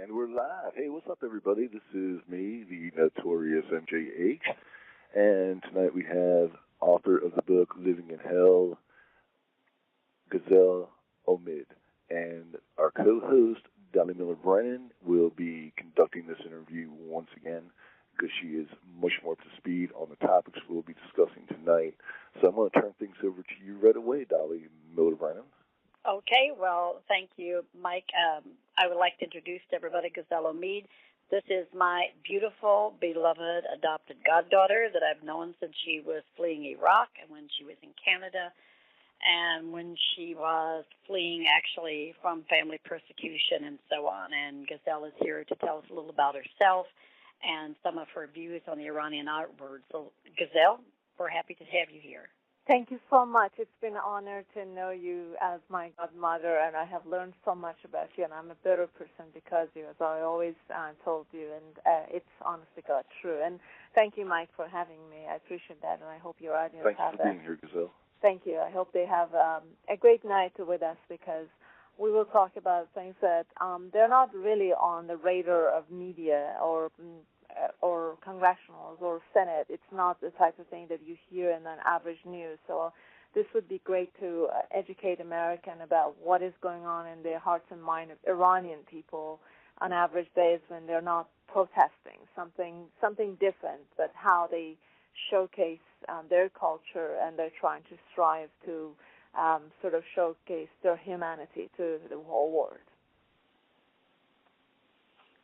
And we're live. Hey, what's up, everybody? This is me, the notorious MJH. And tonight we have author of the book Living in Hell, Ghazal Omid. And our co-host, Dolly Miller-Brennan, will be conducting this interview once again because she is much more up to speed on the topics we'll be discussing tonight. So I'm going to turn things over to you right away, Dolly Miller-Brennan. Okay, well, thank you, Mike. I would like to introduce to everybody Ghazal Omid. This is my beautiful, beloved, adopted goddaughter that I've known since she was fleeing Iraq and when she was in Canada and when she was fleeing actually from family persecution and so on. And Ghazal is here to tell us a little about herself and some of her views on the Iranian outward. So, Ghazal, we're happy to have you here. Thank you so much. It's been an honor to know you as my godmother, and I have learned so much about you, and I'm a better person because of you, as I always told you, and it's honestly God true. And thank you, Mike, for having me. I appreciate that, and I hope your audience Thanks for being here, Ghazal. Thank you. I hope they have a great night with us because we will talk about things that they're not really on the radar of media or congressionals or Senate. It's not the type of thing that you hear in an average news. So this would be great to educate American about what is going on in the hearts and minds of Iranian people on average days when they're not protesting something different, but how they showcase their culture and they're trying to strive to sort of showcase their humanity to the whole world.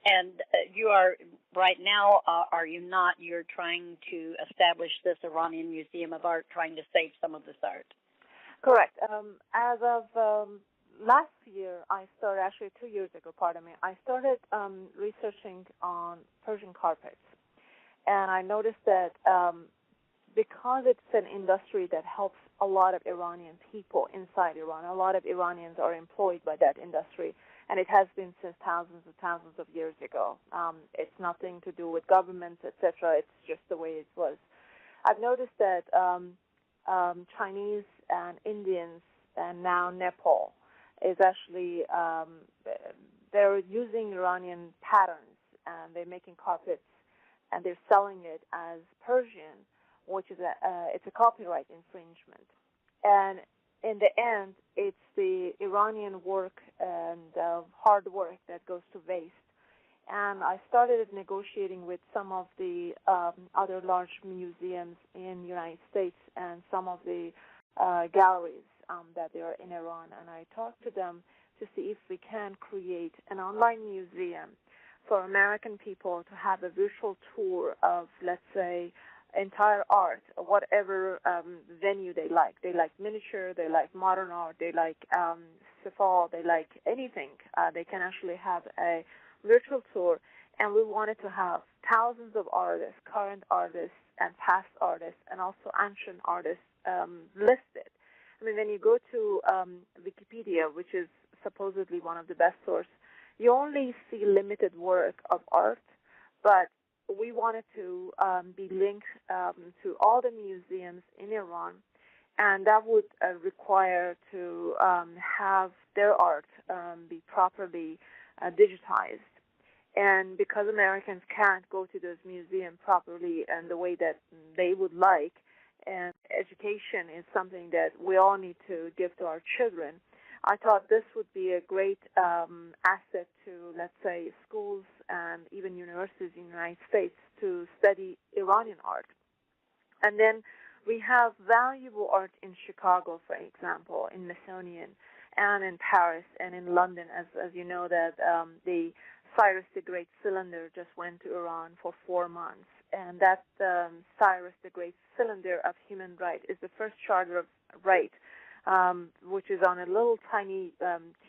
And you are, right now, are you not, you're trying to establish this Iranian Museum of Art, trying to save some of this art? Correct. As of last year, I started, actually 2 years ago, I started researching on Persian carpets. And I noticed that because it's an industry that helps a lot of Iranian people inside Iran, a lot of Iranians are employed by that industry, and it has been since thousands of years ago. It's nothing to do with governments, etc. It's just the way it was. I've noticed that Chinese and Indians and now Nepal is actually, they're using Iranian patterns, and they're making carpets, and they're selling it as Persian, which is it's a copyright infringement. And in the end, it's the Iranian work and hard work that goes to waste. And I started negotiating with some of the other large museums in the United States and some of the galleries that they are in Iran. And I talked to them to see if we can create an online museum for American people to have a virtual tour of, let's say, entire art, whatever venue they like. They like miniature, they like modern art, they like Sepah, they like anything. They can actually have a virtual tour, and we wanted to have thousands of artists, current artists and past artists, and also ancient artists listed. I mean, when you go to Wikipedia, which is supposedly one of the best sources, you only see limited work of art, but we wanted to be linked to all the museums in Iran, and that would require to have their art be properly digitized. And because Americans can't go to those museums properly and the way that they would like, and education is something that we all need to give to our children, I thought this would be a great asset to, let's say, schools and even universities in the United States to study Iranian art. And then we have valuable art in Chicago, for example, in Smithsonian, and in Paris and in London, as you know that the Cyrus the Great cylinder just went to Iran for 4 months. And that Cyrus the Great cylinder of human right is the first charter of right, which is on a little tiny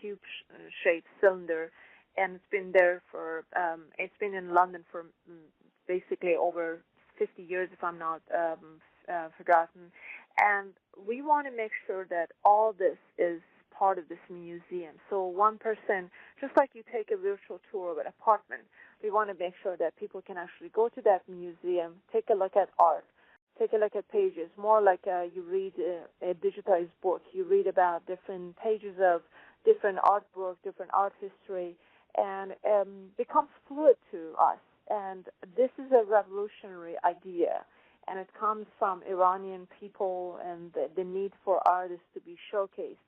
cube-shaped cylinder, and it's been there for, it's been in London for basically over 50 years, if I'm not forgotten. And we want to make sure that all this is part of this museum. So one person, just like you take a virtual tour of an apartment, we want to make sure that people can actually go to that museum, take a look at art, take a look at pages, more like you read a digitized book. You read about different pages of different artwork, different art history, and becomes fluid to us. And this is a revolutionary idea, and it comes from Iranian people and the need for artists to be showcased.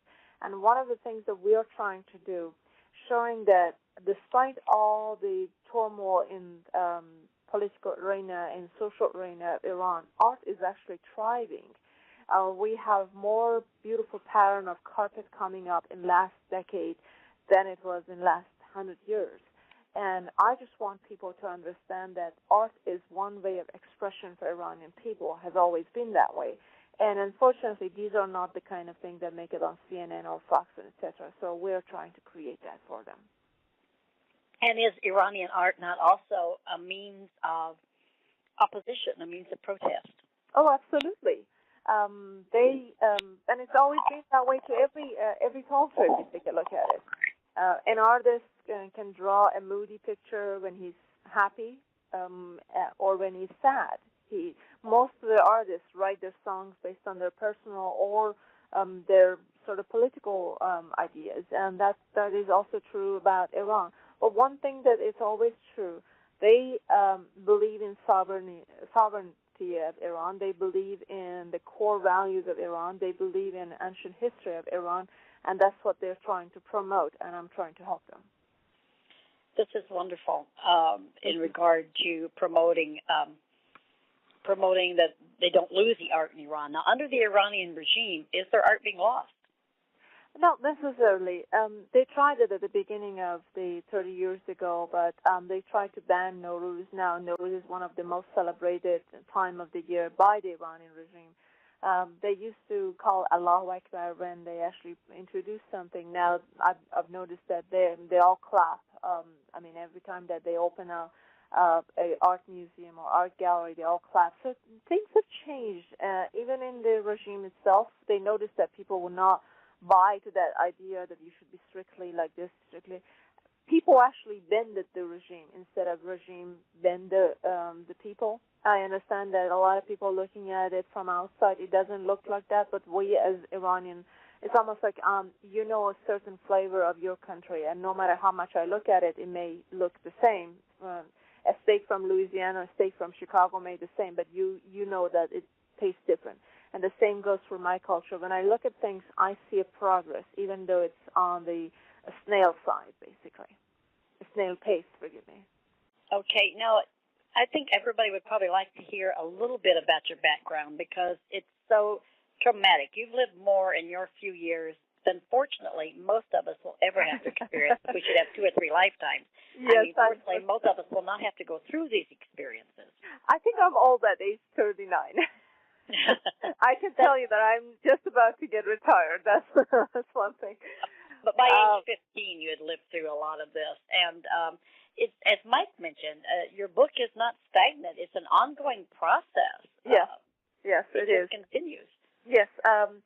And one of the things that we are trying to do, showing that despite all the turmoil in political arena and social arena of Iran, art is actually thriving. We have more beautiful pattern of carpet coming up in last decade than it was in last 100 years. And I just want people to understand that art is one way of expression for Iranian people, has always been that way. And unfortunately, these are not the kind of things that make it on CNN or Fox, etc. So we're trying to create that for them. And is Iranian art not also a means of opposition, a means of protest? Oh, absolutely. And it's always been that way to every culture if you take a look at it. An artist can draw a moody picture when he's happy or when he's sad. Most of the artists write their songs based on their personal or their sort of political ideas, and that is also true about Iran. But one thing that is always true, they believe in sovereignty of Iran. They believe in the core values of Iran. They believe in ancient history of Iran, and that's what they're trying to promote, and I'm trying to help them. This is wonderful in regard to promoting that they don't lose the art in Iran. Now, under the Iranian regime, is their art being lost? Not necessarily. They tried it at the beginning of the 30 years ago, but they tried to ban Nowruz. Now, Nowruz is one of the most celebrated time of the year by the Iranian regime. They used to call Allahu Akbar when they actually introduced something. Now, I've noticed that they all clap. Every time that they open a art museum or art gallery, they all clap. So things have changed. Even in the regime itself, they noticed that people will not buy to that idea that you should be strictly like this, strictly. People actually bended the regime instead of regime bend the people. I understand that a lot of people looking at it from outside, it doesn't look like that, but we as Iranian, it's almost like a certain flavor of your country, and no matter how much I look at it, it may look the same. A steak from Louisiana, a steak from Chicago may be the same, but you know that it tastes different. And the same goes for my culture. When I look at things, I see a progress, even though it's on the snail side, basically. A snail pace, forgive me. Okay. Now, I think everybody would probably like to hear a little bit about your background because it's so traumatic. You've lived more in your few years than, fortunately, most of us will ever have to experience. We should have 2 or 3 lifetimes. Yes, fortunately, most of us will not have to go through these experiences. I think I'm old at age 39. I can tell you that I'm just about to get retired. That's one thing. But by age 15, you had lived through a lot of this. And as Mike mentioned, your book is not stagnant. It's an ongoing process. Yes, it is. It continues. Yes. And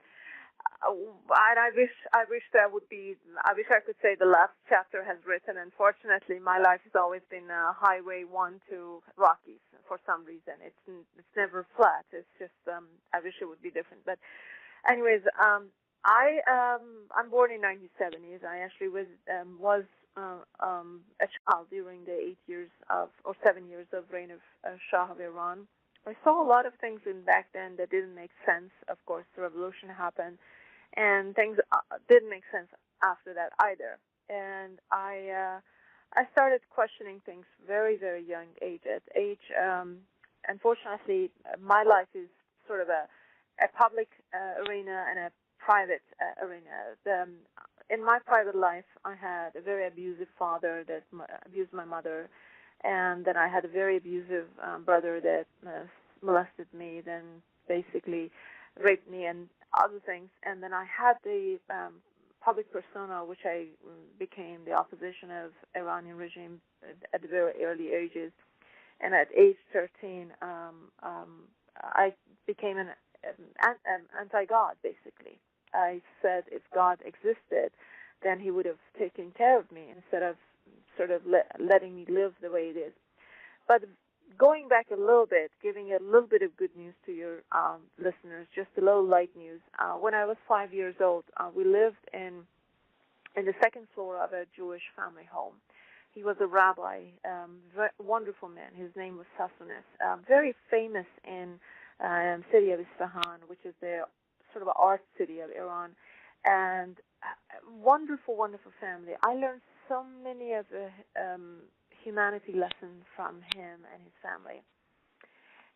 I wish that would be. I wish I could say the last chapter has written. Unfortunately, my life has always been Highway 1 to Rockies for some reason. It's never flat. It's just I wish it would be different. But, anyways, I'm born in 1970s. I actually was a child during the 7 years of reign of Shah of Iran. I saw a lot of things back then that didn't make sense. Of course, the revolution happened, and things didn't make sense after that either. And I started questioning things very, very young age. At age, unfortunately, my life is sort of a public arena and a private arena. In my private life, I had a very abusive father that abused my mother, and then I had a very abusive brother that molested me, then basically raped me and other things. And then I had the public persona, which I became the opposition of Iranian regime at the very early ages. And at age 13, I became an anti-God, basically. I said if God existed, then he would have taken care of me instead of sort of letting me live the way it is. But going back a little bit, giving a little bit of good news to your listeners, just a little light news. When I was 5 years old, we lived in the second floor of a Jewish family home. He was a rabbi, very wonderful man. His name was Sassonis, very famous in city of Isfahan, which is the sort of art city of Iran, and wonderful, wonderful family. I learned so many of the humanity lessons from him and his family.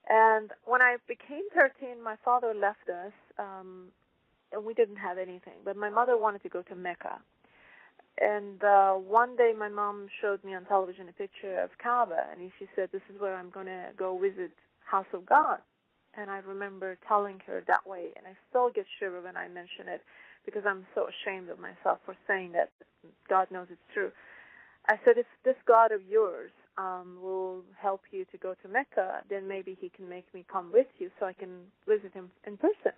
And when I became 13, my father left us, and we didn't have anything. But my mother wanted to go to Mecca. And one day my mom showed me on television a picture of Kaaba, and she said, "This is where I'm going to go visit House of God." And I remember telling her that way, and I still get shiver when I mention it because I'm so ashamed of myself for saying that. God knows it's true. I said, if this God of yours will help you to go to Mecca, then maybe he can make me come with you so I can visit him in person.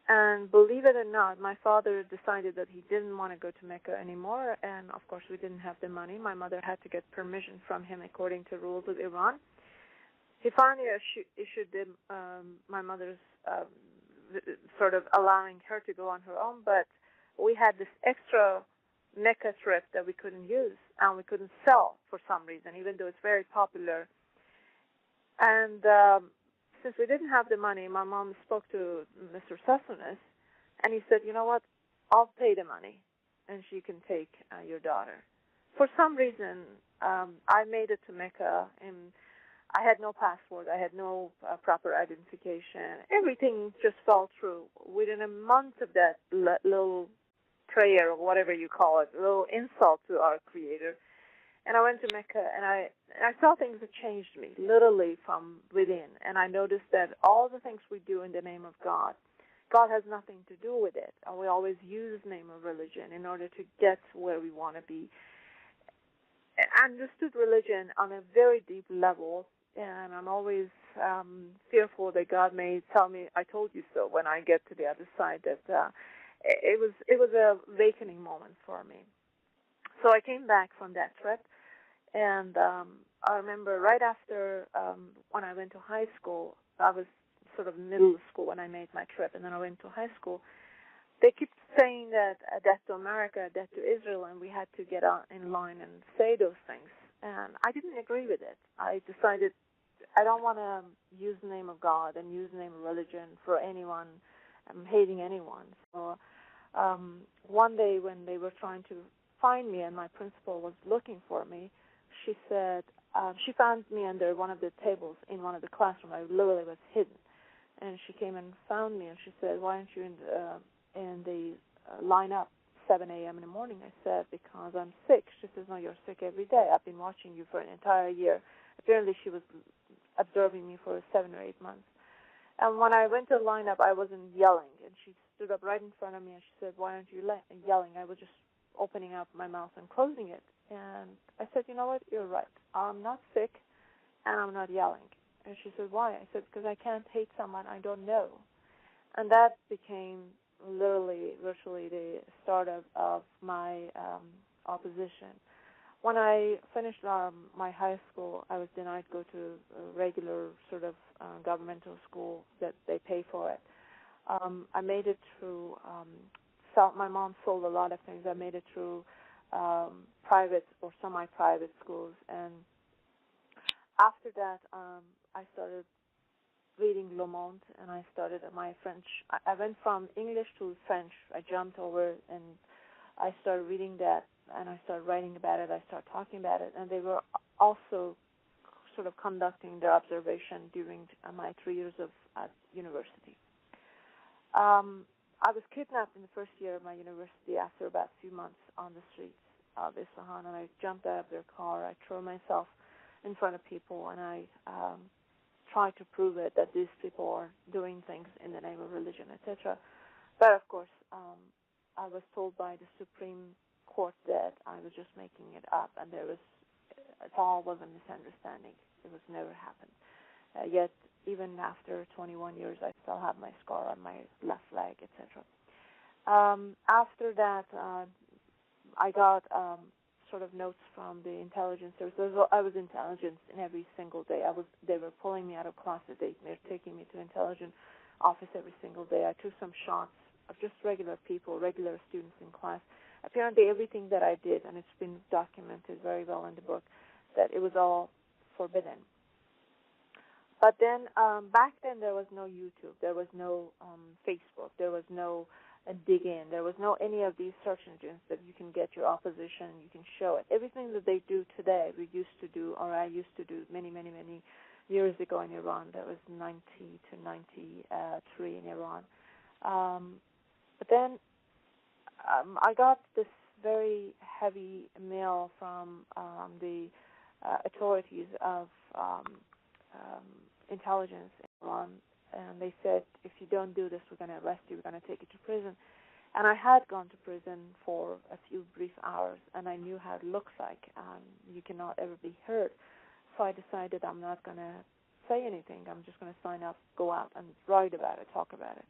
And believe it or not, my father decided that he didn't want to go to Mecca anymore, and of course we didn't have the money. My mother had to get permission from him according to rules of Iran. He finally issued my mother's sort of allowing her to go on her own, but we had this extra Mecca trip that we couldn't use and we couldn't sell for some reason, even though it's very popular. And since we didn't have the money, my mom spoke to Mr. Sassonis, and he said, "You know what, I'll pay the money, and she can take your daughter." For some reason, I made it to Mecca, and I had no passport. I had no proper identification. Everything just fell through. Within a month of that little prayer, or whatever you call it, a little insult to our Creator, and I went to Mecca, and I saw things that changed me, literally from within. And I noticed that all the things we do in the name of God, God has nothing to do with it. And we always use the name of religion in order to get where we want to be. I understood religion on a very deep level, and I'm always fearful that God may tell me, "I told you so," when I get to the other side. That it was a awakening moment for me. So I came back from that trip, and I remember right after when I went to high school, I was sort of middle school when I made my trip, and then I went to high school. They kept saying that death to America, death to Israel, and we had to get out in line and say those things. And I didn't agree with it. I decided I don't want to use the name of God and use the name of religion for anyone. I'm hating anyone. So one day when they were trying to find me and my principal was looking for me, she said, she found me under one of the tables in one of the classrooms. I literally was hidden. And she came and found me, and she said, "Why aren't you in the lineup 7 a.m. in the morning?" I said, "Because I'm sick." She says, "No, you're sick every day. I've been watching you for an entire year." Apparently she was observing me for 7 or 8 months. And when I went to the lineup, I wasn't yelling. And she stood up right in front of me, and she said, "Why aren't you yelling?" I was just opening up my mouth and closing it. And I said, "You know what? You're right. I'm not sick, and I'm not yelling." And she said, "Why?" I said, "Because I can't hate someone I don't know." And that became literally, virtually the start of my opposition. When I finished my high school, I was denied to go to a regular sort of governmental school that they pay for it. I made it through, my mom sold a lot of things. I made it through private or semi-private schools. And after that, I started reading Le Monde, and I started my French. I went from English to French. I jumped over, and I started reading that, and I started writing about it. I started talking about it, and they were also sort of conducting their observation during my 3 years at university. I was kidnapped in the first year of my university after about a few months on the streets of Isfahan, and I jumped out of their car. I threw myself in front of people, and I tried to prove it that these people are doing things in the name of religion, etc. But of course, I was told by the Supreme Court that I was just making it up, and it all was a misunderstanding. It was never happened. Yet, even after 21 years, I still have my scar on my left leg, etc. After that, I got sort of notes from the intelligence service. I was intelligence in every single day. They were pulling me out of classes. They were taking me to intelligence office every single day. I took some shots of just regular people, regular students in class. apparently everything that I did, and it's been documented very well in the book, that it was all forbidden. But then back then there was no YouTube, there was no Facebook, there was no dig-in, there was no any of these search engines that you can get your opposition, you can show it. Everything that they do today, we used to do, or I used to do many, many, many years ago in Iran. That was 90 to 93 in Iran. But then I got this very heavy mail from the authorities of intelligence in Iran, and they said, if you don't do this, we're going to arrest you, we're going to take you to prison. And I had gone to prison for a few brief hours, and I knew how it looks like. You cannot ever be heard. So I decided I'm not going to say anything. I'm just going to sign up, go out, and write about it, talk about it.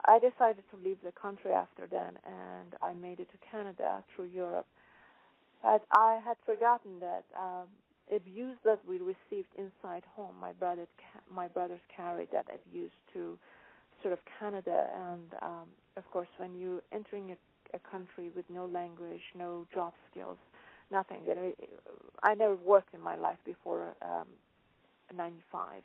I decided to leave the country after then, and I made it to Canada through Europe. But I had forgotten that abuse that we received inside home, my brothers carried that abuse to sort of Canada. And, of course, when you're entering a country with no language, no job skills, nothing. I never worked in my life before 95.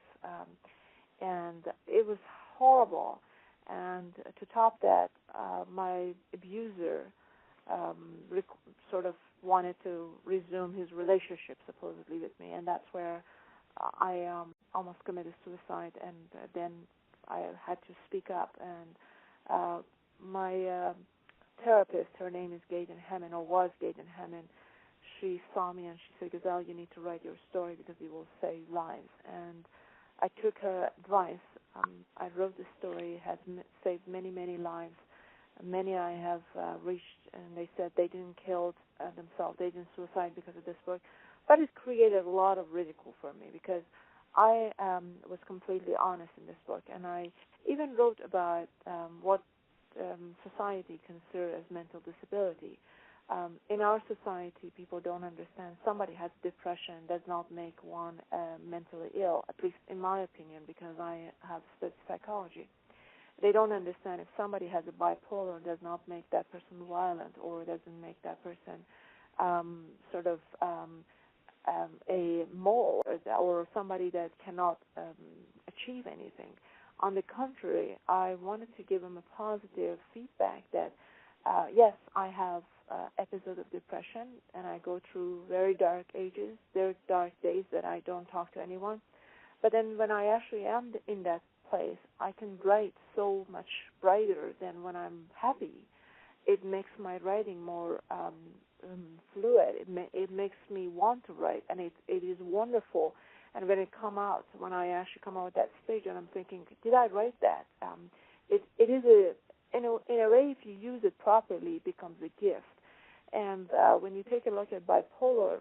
And it was horrible. And to top that, my abuser sort of wanted to resume his relationship supposedly with me, and that's where I almost committed suicide. And then I had to speak up. And my therapist, her name is Gaydon Hammond, or was Gaydon Hammond, she saw me and she said, Ghazal, you need to write your story because it will save lives. And I took her advice. I wrote this story, has saved many, many lives. Many I have reached, and they said they didn't kill themselves, they didn't suicide because of this book. But it created a lot of ridicule for me because I was completely honest in this book. And I even wrote about what society considers as mental disability. In our society, people don't understand. Somebody has depression does not make one mentally ill, at least in my opinion, because I have studied psychology. They don't understand if somebody has a bipolar does not make that person violent or doesn't make that person sort of a mole or somebody that cannot achieve anything. On the contrary, I wanted to give them a positive feedback that, yes, I have episodes of depression, and I go through very dark ages. There are dark days that I don't talk to anyone. But then when I actually am in that place, I can write so much brighter than when I'm happy. It makes my writing more fluid. It makes me want to write, and it is wonderful. And when I actually come out at that stage, and I'm thinking, did I write that? It is in a way, if you use it properly, it becomes a gift. And when you take a look at bipolar,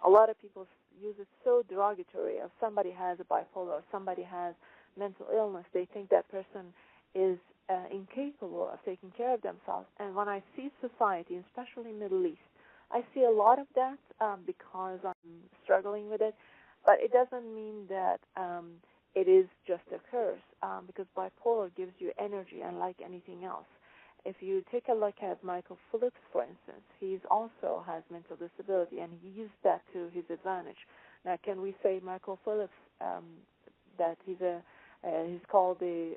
a lot of people use it so derogatory. If somebody has a bipolar, or somebody has mental illness, they think that person is incapable of taking care of themselves. And when I see society, especially Middle East, I see a lot of that because I'm struggling with it. But it doesn't mean that it is just a curse, because bipolar gives you energy unlike anything else. If you take a look at Michael Phillips, for instance, he also has mental disability, and he used that to his advantage. Now, can we say Michael Phillips that he's called a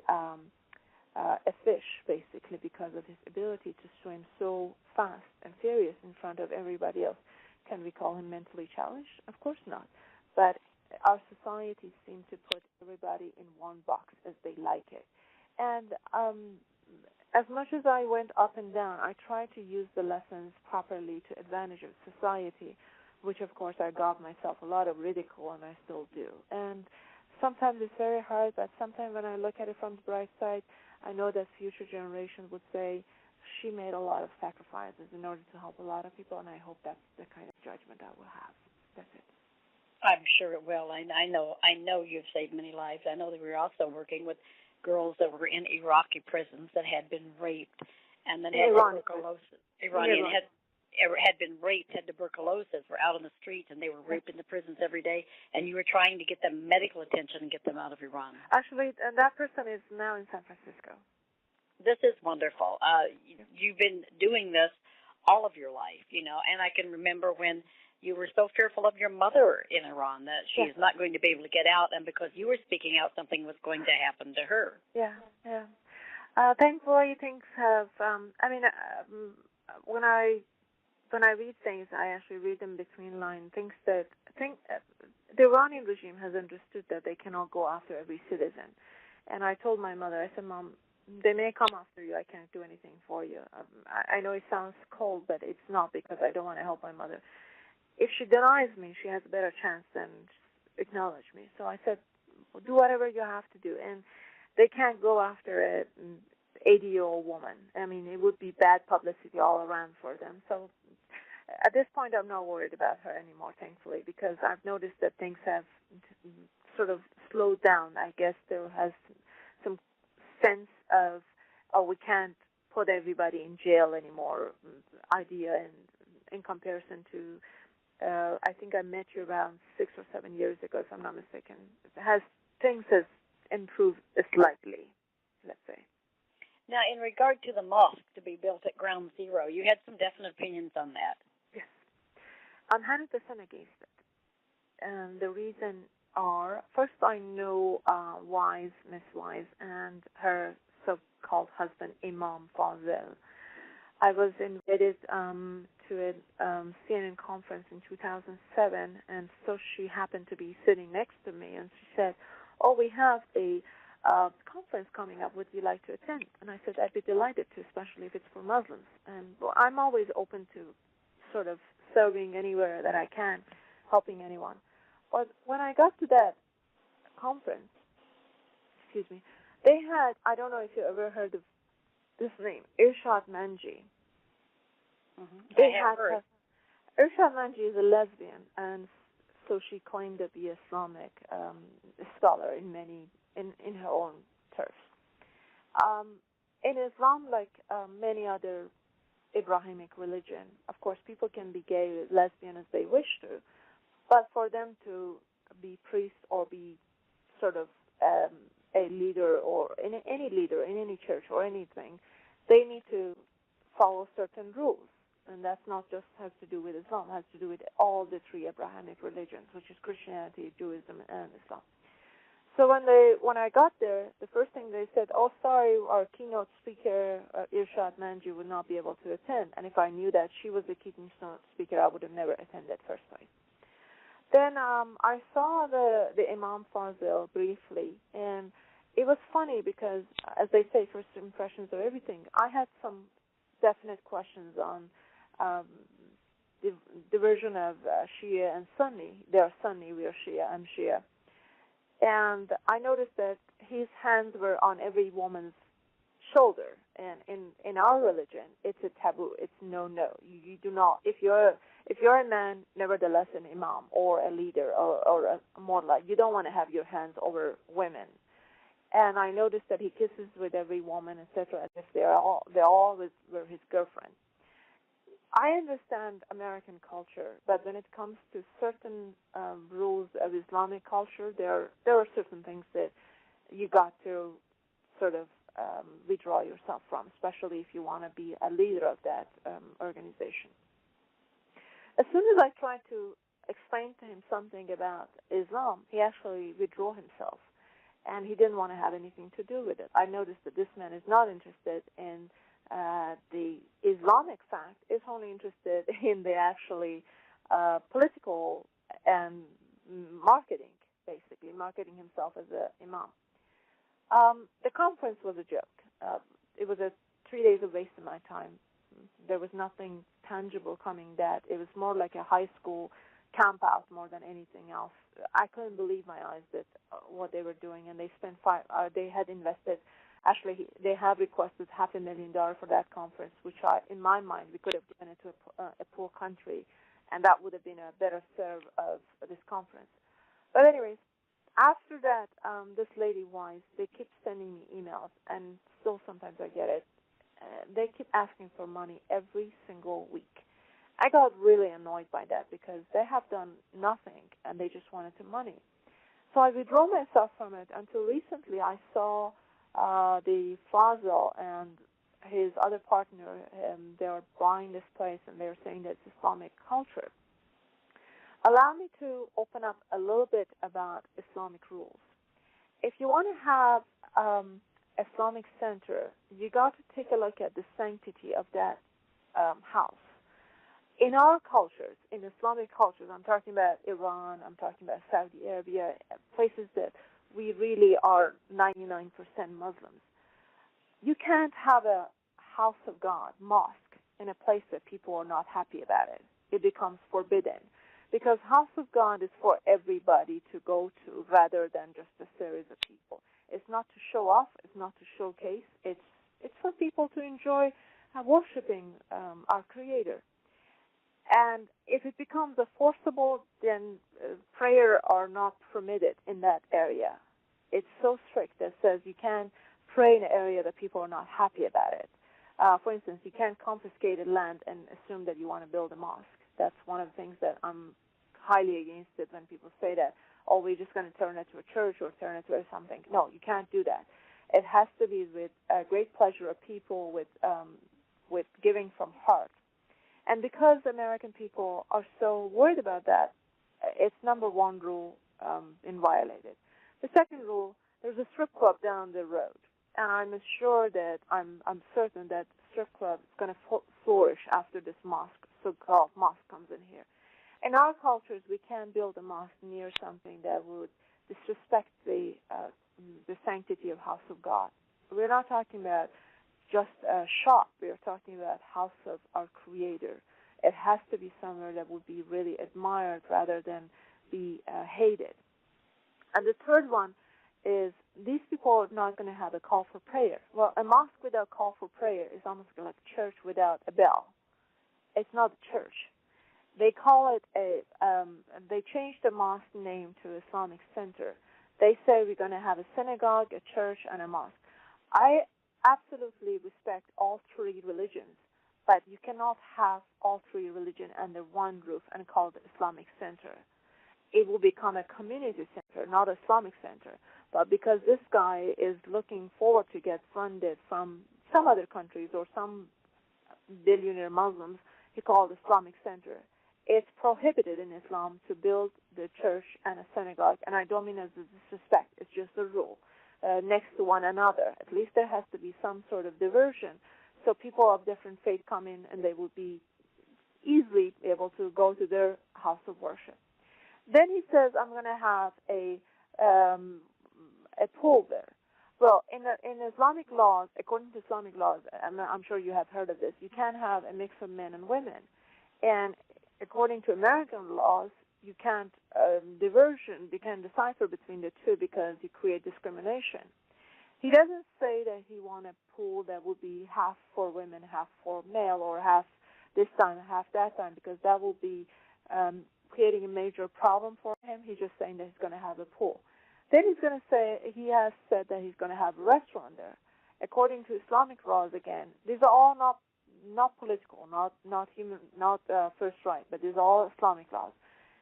fish, basically, because of his ability to swim so fast and furious in front of everybody else? Can we call him mentally challenged? Of course not. But our society seems to put everybody in one box as they like it. And as much as I went up and down, I tried to use the lessons properly to advantage of society, which, of course, I got myself a lot of ridicule, and I still do. And sometimes it's very hard, but sometimes when I look at it from the bright side, I know that future generations would say she made a lot of sacrifices in order to help a lot of people, and I hope that's the kind of judgment I will have. That's it. I'm sure it will. I know you've saved many lives. I know that we were also working with girls that were in Iraqi prisons that had been raped and then had tuberculosis. Iranian had been raped, had tuberculosis, were out on the streets, and they were raped in the prisons every day, and you were trying to get them medical attention and get them out of Iran. Actually, that person is now in San Francisco. This is wonderful. You've been doing this all of your life, and I can remember when you were so fearful of your mother in Iran that she's not going to be able to get out, and because you were speaking out, something was going to happen to her. Yeah. Thankfully, things have. When I read things, I actually read them between lines. The Iranian regime has understood that they cannot go after every citizen. And I told my mother, I said, Mom, they may come after you. I can't do anything for you. I know it sounds cold, but it's not, because I don't want to help my mother. If she denies me, she has a better chance than acknowledge me. So I said, well, do whatever you have to do. And they can't go after a 80-year-old woman. I mean, it would be bad publicity all around for them. So at this point, I'm not worried about her anymore, thankfully, because I've noticed that things have sort of slowed down. I guess there has some sense of, we can't put everybody in jail anymore idea, in comparison to, I think I met you around 6 or 7 years ago, if I'm not mistaken. Things has improved slightly, let's say. Now, in regard to the mosque to be built at Ground Zero, you had some definite opinions on that. Yes. I'm 100% against it. And the reason are, first, I know Miss Wise, and her so-called husband, Imam Fazil. I was invited to a CNN conference in 2007, and so she happened to be sitting next to me, and she said, we have a conference coming up. Would you like to attend? And I said, I'd be delighted to, especially if it's for Muslims. And I'm always open to sort of serving anywhere that I can, helping anyone. But when I got to that conference, they had, I don't know if you ever heard of this name, Irshad Manji. Mm-hmm. I have heard. Irshad Manji is a lesbian, and so she claimed to be Islamic scholar in her own turf. In Islam, like many other Abrahamic religion, of course, people can be gay, lesbian as they wish to, but for them to be priest or be sort of a leader or any leader in any church or anything, they need to follow certain rules. And that's not just has to do with Islam, it has to do with all the three Abrahamic religions, which is Christianity, Judaism, and Islam. So when I got there, the first thing they said, sorry, our keynote speaker, Irshad Manji, would not be able to attend. And if I knew that she was the keynote speaker, I would have never attended first place. Then I saw the Imam Fazil briefly, and it was funny because, as they say, first impressions of everything. I had some definite questions on the division of Shia and Sunni. They are Sunni, we are Shia, I'm Shia. And I noticed that his hands were on every woman's shoulder. And in our religion, it's a taboo. It's no. You do not. If you're a man, nevertheless an imam or a leader or a mullah, you don't want to have your hands over women. And I noticed that he kisses with every woman, etc., as if they all were his girlfriend. I understand American culture, but when it comes to certain rules of Islamic culture, there are certain things that you got to sort of withdraw yourself from, especially if you want to be a leader of that organization. As soon as I tried to explain to him something about Islam, he actually withdrew himself, and he didn't want to have anything to do with it. I noticed that this man is not interested in the Islamic fact, is only interested in the actually political and marketing, basically, marketing himself as an imam. The conference was a joke. It was 3 days of wasting my time. There was nothing tangible coming that. It was more like a high school camp out more than anything else. I couldn't believe my eyes that what they were doing, and they spent they had invested. Actually, they have requested $500,000 for that conference, which in my mind, we could have given it to a poor country, and that would have been a better serve of this conference. But anyways, after that, this lady Wise, they keep sending me emails, and still sometimes I get it. They keep asking for money every single week. I got really annoyed by that because they have done nothing, and they just wanted the money. So I withdrew myself from it until recently I saw the Fazil and his other partner, they are buying this place and they're saying that it's Islamic culture. Allow me to open up a little bit about Islamic rules. If you want to have Islamic center, you got to take a look at the sanctity of that house. In our cultures, in Islamic cultures, I'm talking about Iran, I'm talking about Saudi Arabia, places that we really are 99% Muslims. You can't have a house of God, mosque, in a place that people are not happy about it. It becomes forbidden. Because house of God is for everybody to go to rather than just a series of people. It's not to show off, it's not to showcase, it's for people to enjoy worshiping our Creator. And if it becomes a forcible, then prayer are not permitted in that area. It's so strict that says you can't pray in an area that people are not happy about it. For instance, you can't confiscate a land and assume that you want to build a mosque. That's one of the things that I'm highly against it when people say that, oh, we're just going to turn it to a church or turn it to something. No, you can't do that. It has to be with great pleasure of people, with giving from heart. And because American people are so worried about that, it's number one rule in violated. The second rule, there's a strip club down the road, and I'm certain that strip club is going to flourish after this so-called mosque comes in here. In our cultures, we can't build a mosque near something that would disrespect the sanctity of house of God. We're not talking about just a shop. We're talking about house of our Creator. It has to be somewhere that would be really admired rather than be hated. And the third one is these people are not going to have a call for prayer. Well, a mosque without call for prayer is almost like a church without a bell. It's not a church. They call it they changed the mosque name to Islamic Center. They say we're going to have a synagogue, a church, and a mosque. I absolutely respect all three religions, but you cannot have all three religions under one roof and call it Islamic Center. It will become a community center, not an Islamic center. But because this guy is looking forward to get funded from some other countries or some billionaire Muslims, he called Islamic Center. It's prohibited in Islam to build the church and a synagogue, and I don't mean as a disrespect. It's just a rule. Next to one another. At least there has to be some sort of diversion so people of different faith come in and they will be easily able to go to their house of worship. Then he says, I'm going to have a pool there. Well, in Islamic laws, according to Islamic laws, I'm sure you have heard of this, you can't have a mix of men and women. And according to American laws, you can't you can't decipher between the two because you create discrimination. He doesn't say that he wants a pool that would be half for women, half for male, or half this time, half that time, because that will be creating a major problem for him. He's just saying that he's going to have a pool. Then he's going to say, he has said that he's going to have a restaurant there. According to Islamic laws, again, these are all not political, not human, not first right, but these are all Islamic laws.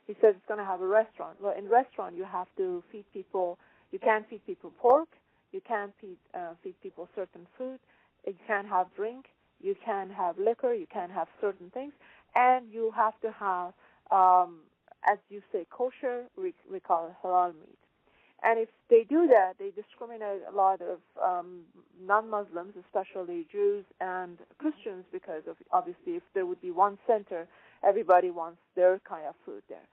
He says it's going to have a restaurant. Well, in restaurant, you have to feed people. You can't feed people pork. You can't feed people certain food. You can't have drink. You can't have liquor. You can't have certain things. And you have to have, as you say, kosher. We call it halal meat. And if they do that, they discriminate a lot of non-Muslims, especially Jews and Christians, because of obviously if there would be one center, everybody wants their kind of food there.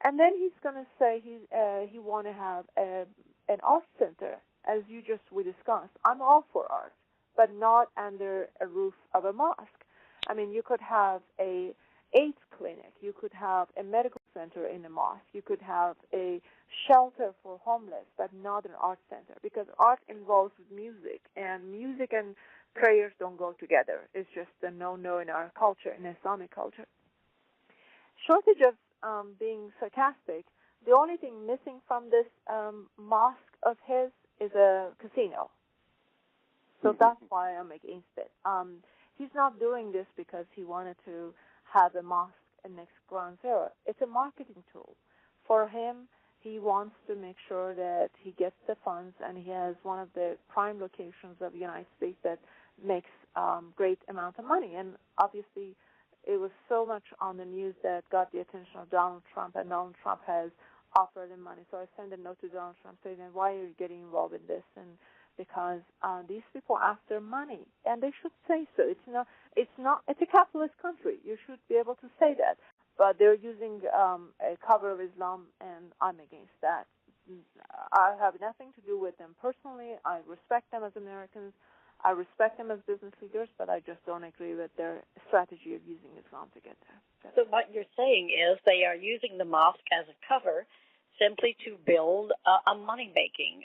And then he's going to say he want to have an art center, as we discussed. I'm all for art, but not under a roof of a mosque. I mean, you could have a AIDS clinic. You could have a medical center in a mosque. You could have a shelter for homeless, but not an art center, because art involves music, and music and prayers don't go together. It's just a no-no in our culture, in Islamic culture. Shortage of being sarcastic, the only thing missing from this mosque of his is a casino. So that's why I'm against it. He's not doing this because he wanted to have a mosque next Ground Zero. It's a marketing tool. For him, he wants to make sure that he gets the funds, and he has one of the prime locations of the United States that makes great amount of money. And obviously, it was so much on the news that got the attention of Donald Trump, and Donald Trump has offered him money. So I sent a note to Donald Trump saying, why are you getting involved in this? And because these people ask their money, and they should say so. It's a capitalist country. You should be able to say that. But they're using a cover of Islam, and I'm against that. I have nothing to do with them personally. I respect them as Americans. I respect them as business leaders, but I just don't agree with their strategy of using Islam to get there. So what you're saying is they are using the mosque as a cover simply to build a money-making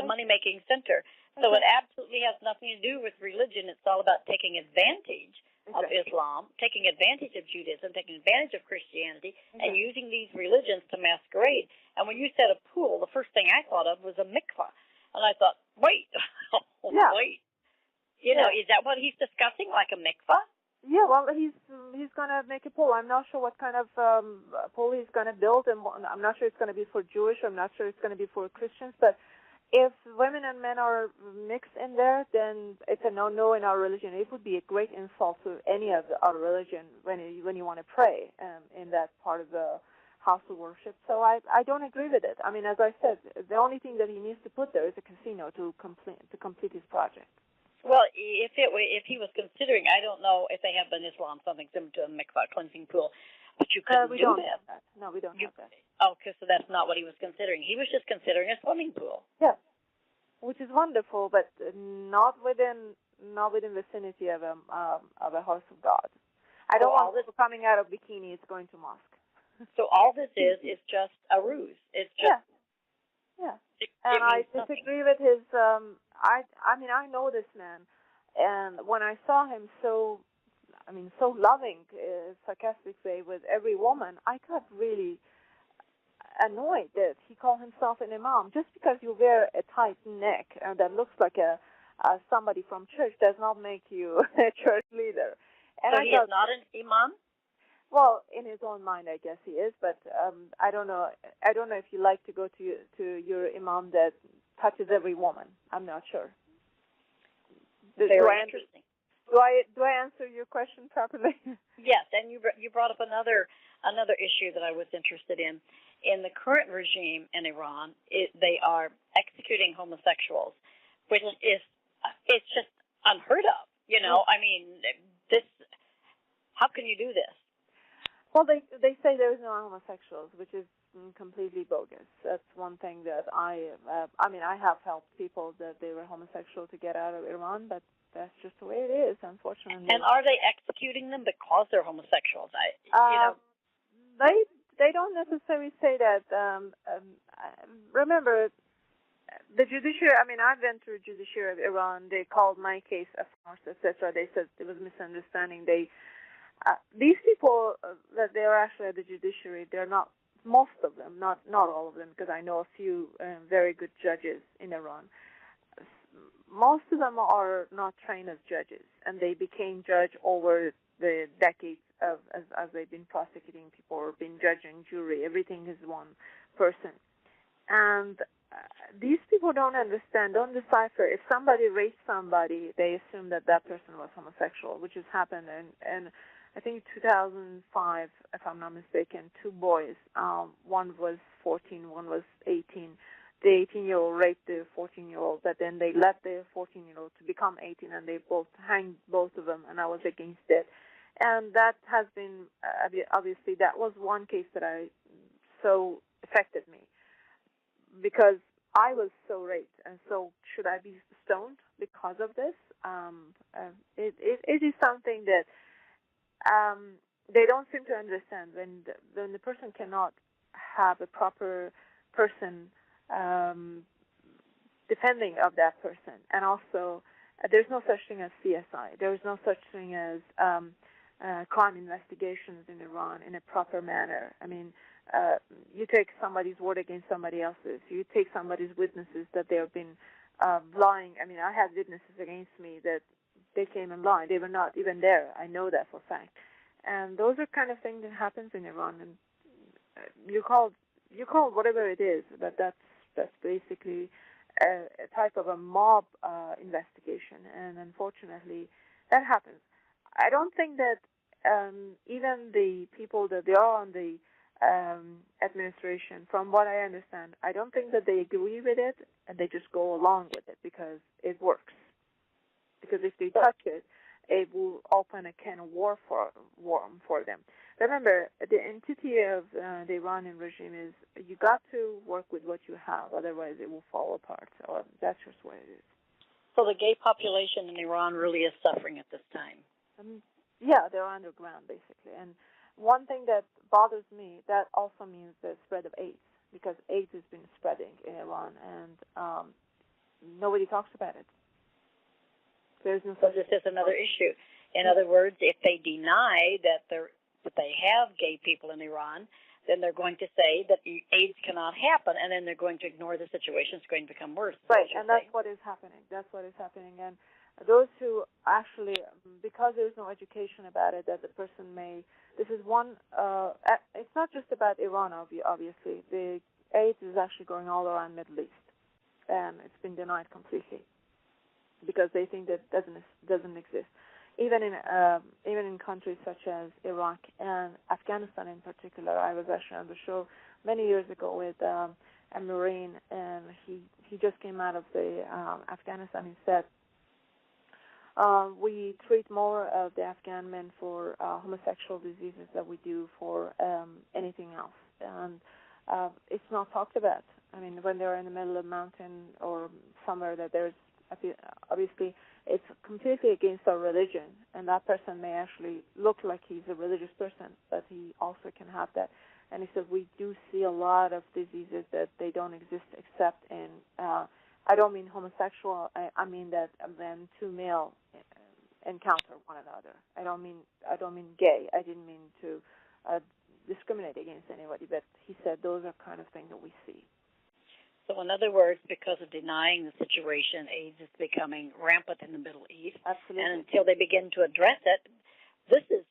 money-making center. So it absolutely has nothing to do with religion. It's all about taking advantage of Islam, taking advantage of Judaism, taking advantage of Christianity, and using these religions to masquerade. And when you said a pool, the first thing I thought of was a mikvah. And I thought, wait. Wait. You know, is that what he's discussing, like a mikvah? Yeah, well, he's going to make a pool. I'm not sure what kind of pool he's going to build, and I'm not sure it's going to be for Jewish. I'm not sure it's going to be for Christians. But if women and men are mixed in there, then it's a no-no in our religion. It would be a great insult to any of our religion when you want to pray in that part of the house of worship. So I don't agree with it. I mean, as I said, the only thing that he needs to put there is a casino to complete his project. Well, if he was considering, I don't know if they have in Islam something similar to a mikvah, cleansing pool, but you couldn't do that. No, we don't have that. Oh, okay, so that's not what he was considering. He was just considering a swimming pool. Yeah, which is wonderful, but not within vicinity of a house of God. I don't want people coming out of bikinis going to mosque. So all this is just a ruse. It's just And I disagree with his. I know this man, and when I saw him so loving, sarcastic way with every woman, I got really annoyed that he called himself an imam. Just because you wear a tight neck that looks like somebody from church does not make you a church leader. And so he is not an imam? Well, in his own mind, I guess he is, but I don't know. I don't know if you like to go to your imam that touches every woman. I'm not sure. Very interesting. Do I answer your question properly? Yes, and you brought up another issue that I was interested in. In the current regime in Iran, they are executing homosexuals, which is it's just unheard of. You know, I mean, this. How can you do this? Well, they say there is no homosexuals, which is completely bogus. That's one thing that I have helped people that they were homosexual to get out of Iran, but that's just the way it is, unfortunately. And are they executing them because they're homosexuals? They don't necessarily say that. Remember, the judiciary. I mean, I went through the judiciary of Iran. They called my case a farce, etc. They said it was misunderstanding. These people that they are actually at the judiciary, they're not, most of them, not all of them, because I know a few very good judges in Iran. Most of them are not trained as judges, and they became judge over the decades as they've been prosecuting people or been judging jury. Everything is one person. And these people don't understand, don't decipher. If somebody raped somebody, they assume that person was homosexual, which has happened in I think 2005, if I'm not mistaken, two boys. One was 14, one was 18. The 18-year-old raped the 14-year-old, but then they let the 14-year-old to become 18, and they both hanged both of them, and I was against it. And that has been, obviously, that was one case that so affected me, because I was so raped, and so should I be stoned because of this? It is something that they don't seem to understand when the person cannot have a proper person defending of that person. And also, there's no such thing as CSI. There is no such thing as crime investigations in Iran in a proper manner. I mean, you take somebody's word against somebody else's. You take somebody's witnesses that they have been lying. I mean, I had witnesses against me that they came in line. They were not even there. I know that for a fact. And those are kind of things that happens in Iran. And you call whatever it is, but that's basically a type of a mob investigation, and unfortunately, that happens. I don't think that even the people that they are on the administration, from what I understand, I don't think that they agree with it, and they just go along with it because it works. Because if they touch it, it will open a can of worm for them. Remember, the entity of the Iranian regime is you got to work with what you have, otherwise it will fall apart. So that's just what it is. So the gay population in Iran really is suffering at this time. Yeah, they're underground, basically. And one thing that bothers me, that also means the spread of AIDS, because AIDS has been spreading in Iran, and nobody talks about it. There's no. So this is another issue. In other words, if they deny that they have gay people in Iran, then they're going to say that AIDS cannot happen, and then they're going to ignore the situation. It's going to become worse. Right, and that's what is happening. That's what is happening. And those who actually, because there's no education about it, that the person may, this is one, it's not just about Iran, obviously. The AIDS is actually going all around Middle East, and it's been denied completely because they think that doesn't exist. Even in countries such as Iraq and Afghanistan in particular. I was actually on the show many years ago with a Marine, and he just came out of the Afghanistan. He said, we treat more of the Afghan men for homosexual diseases than we do for anything else. And it's not talked about. I mean, when they're in the middle of a mountain or somewhere that there's, obviously, it's completely against our religion, and that person may actually look like he's a religious person, but he also can have that. And he said, we do see a lot of diseases that they don't exist except in, I don't mean homosexual, I mean that when two male encounter one another. I don't mean gay. I didn't mean to discriminate against anybody, but he said those are kind of things that we see. So in other words, because of denying the situation, AIDS is becoming rampant in the Middle East. Absolutely. And until they begin to address it, this is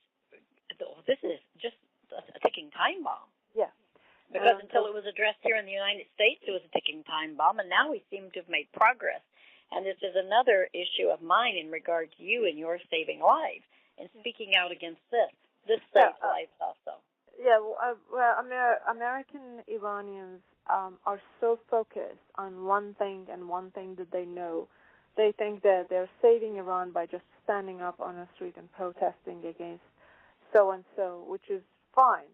just a ticking time bomb. Yeah. Because until it was addressed here in the United States, it was a ticking time bomb, and now we seem to have made progress. And this is another issue of mine in regard to you and your saving lives and speaking out against this. This saves lives also. Yeah, well, American Iranians are so focused on one thing and one thing that they know. They think that they're saving Iran by just standing up on a street and protesting against so-and-so, which is fine.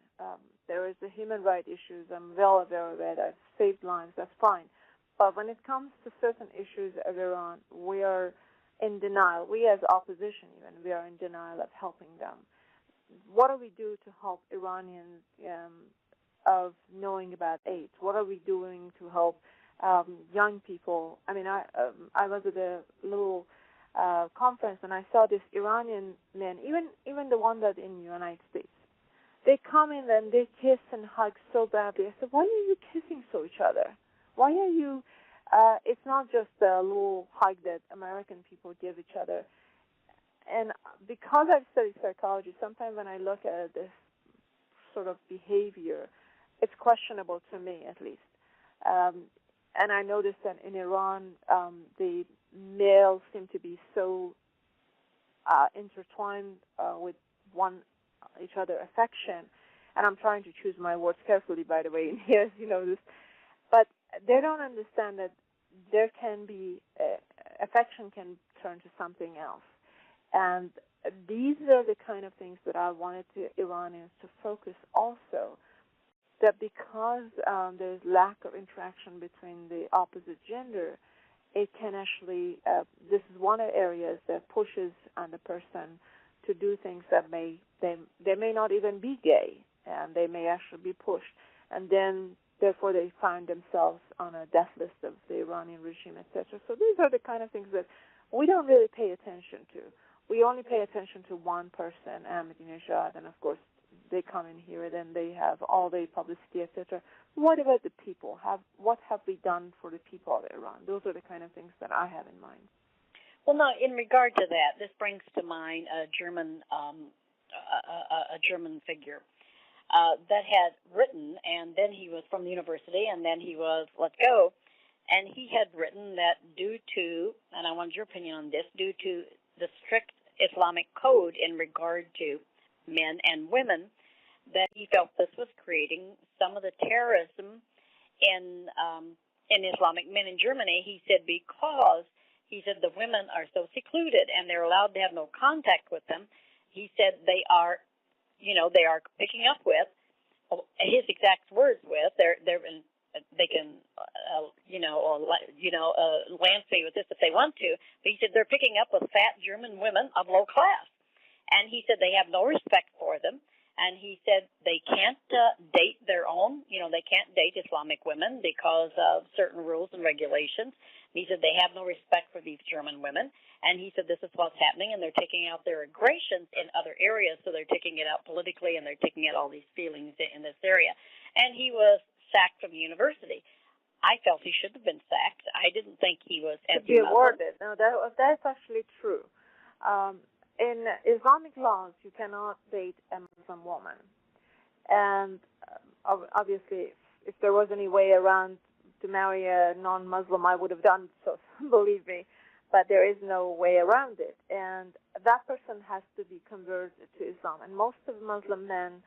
There is the human rights issues. I'm well aware of it. I've saved lives. That's fine. But when it comes to certain issues of Iran, we are in denial. We as opposition even, we are in denial of helping them. What do we do to help Iranians of knowing about AIDS? What are we doing to help young people? I mean, I was at a little conference and I saw this Iranian men, even the one that in the United States. They come in and they kiss and hug so badly. I said, why are you kissing each other? Why are you? It's not just a little hug that American people give each other. And because I've studied psychology, sometimes when I look at this sort of behavior, it's questionable to me, at least. And I noticed that in Iran, the males seem to be so intertwined with each other affection. And I'm trying to choose my words carefully, by the way, in here, you know this. But they don't understand that there can be affection can turn to something else. And these are the kind of things that I wanted Iranians to focus also, that because there's lack of interaction between the opposite gender, it can actually, this is one of the areas that pushes on the person to do things that they may not even be gay, and they may actually be pushed. And then, therefore, they find themselves on a death list of the Iranian regime, etc. So these are the kind of things that we don't really pay attention to. We only pay attention to one person, Ahmadinejad, and of course they come in here, then they have all the publicity, etc. What about the people? What have we done for the people of Iran? Those are the kind of things that I have in mind. Well, no, in regard to that, this brings to mind a German figure that had written, and then he was from the university, and then he was let go. and he had written that due to, and I wanted your opinion on this, due to the strict Islamic code in regard to men and women, that he felt this was creating some of the terrorism in Islamic men in Germany. He said because the women are so secluded and they're allowed to have no contact with them. He said they are picking up with, his exact words with, they can lance me with this if they want to, but he said they're picking up with fat German women of low class, and he said they have no respect for them. And he said they can't date their own, they can't date Islamic women because of certain rules and regulations. And he said they have no respect for these German women. And he said this is what's happening, and they're taking out their aggressions in other areas, so they're taking it out politically, and they're taking out all these feelings in this area. And he was sacked from the university. I felt he should have been sacked. I didn't think he was anti-Muslim. To be awarded. No, that's actually true. In Islamic laws, you cannot date a Muslim woman. And obviously, if there was any way around to marry a non-Muslim, I would have done so, believe me. But there is no way around it. And that person has to be converted to Islam. And most of Muslim men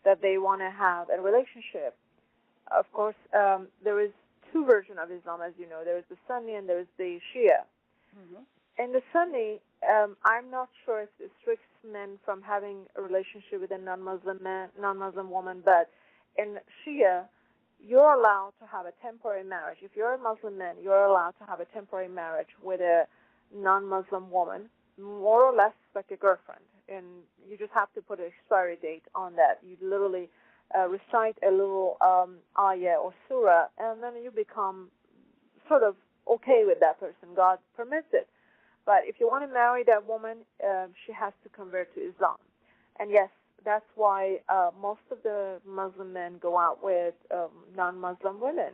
that they want to have a relationship, of course, there is two versions of Islam, as you know. There is the Sunni and there is the Shia. Mm-hmm. In the Sunni, I'm not sure if it restricts men from having a relationship with a non-Muslim woman, but in Shia, you're allowed to have a temporary marriage. If you're a Muslim man, you're allowed to have a temporary marriage with a non-Muslim woman, more or less like a girlfriend, and you just have to put an expiry date on that. You literally recite a little ayah or surah, and then you become sort of okay with that person. God permits it. But if you want to marry that woman, she has to convert to Islam. And yes, that's why most of the Muslim men go out with non-Muslim women.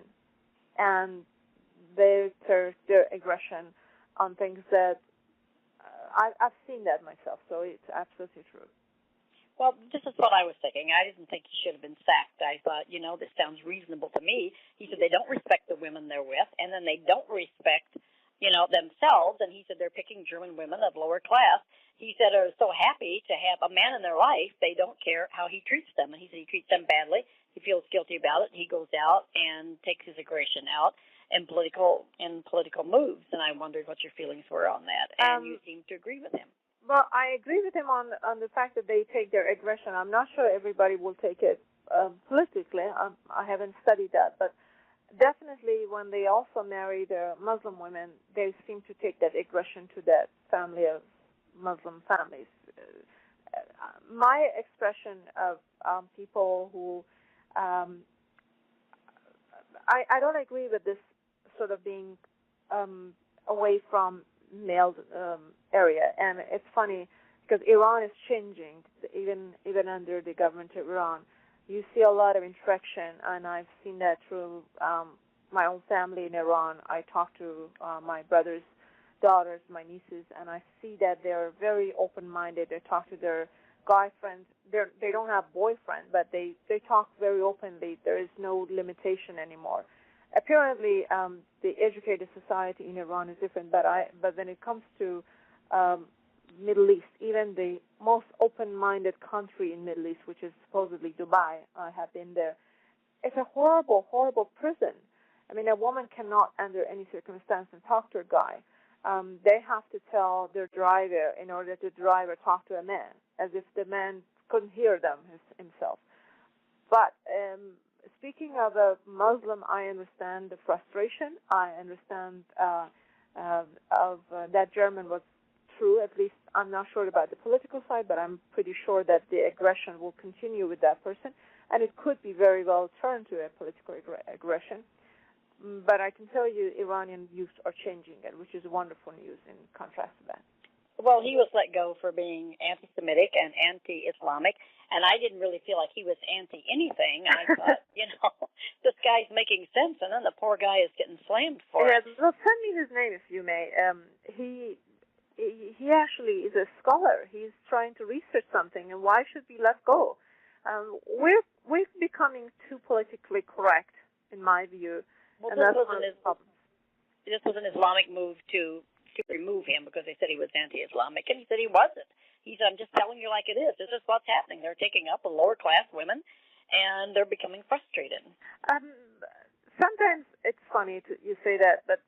And they exert their aggression on things that I've seen that myself, so it's absolutely true. Well, this is what I was thinking. I didn't think he should have been sacked. I thought, this sounds reasonable to me. He said they don't respect the women they're with, and then they don't respect themselves, and he said they're picking German women of lower class. He said are so happy to have a man in their life, they don't care how he treats them. And he said he treats them badly. He feels guilty about it. He goes out and takes his aggression out in political moves. And I wondered what your feelings were on that. And you seem to agree with him. Well, I agree with him on the fact that they take their aggression. I'm not sure everybody will take it politically. I haven't studied that, but definitely, when they also marry the Muslim women, they seem to take that aggression to that family of Muslim families. My expression of people who I don't agree with this sort of being away from male area, and it's funny because Iran is changing, even under the government of Iran. You see a lot of interaction, and I've seen that through my own family in Iran. I talk to my brother's daughters, my nieces, and I see that they're very open-minded. They talk to their guy friends. They don't have boyfriends, but they talk very openly. There is no limitation anymore. Apparently, the educated society in Iran is different, but when it comes to Middle East, even the most open-minded country in Middle East, which is supposedly Dubai, I have been there. It's a horrible, horrible prison. I mean, a woman cannot, under any circumstance, talk to a guy. They have to tell their driver in order to drive or talk to a man, as if the man couldn't hear them himself. But speaking of a Muslim, I understand the frustration. I understand that German was true. At least I'm not sure about the political side, but I'm pretty sure that the aggression will continue with that person, and it could be very well turned to a political aggression. But I can tell you Iranian youth are changing it, which is wonderful news in contrast to that. Well, he was let go for being anti-Semitic and anti-Islamic, and I didn't really feel like he was anti-anything. I thought, this guy's making sense, and then the poor guy is getting slammed for it. Well, send me his name if you may. He actually is a scholar. He's trying to research something, and why should we let go? We're becoming too politically correct, in my view. Well, and this that's wasn't his. this was an Islamic move to remove him because they said he was anti-Islamic, and he said he wasn't. He said, I'm just telling you like it is. This is what's happening. They're taking up the lower-class women, and they're becoming frustrated. Sometimes it's funny you say that, but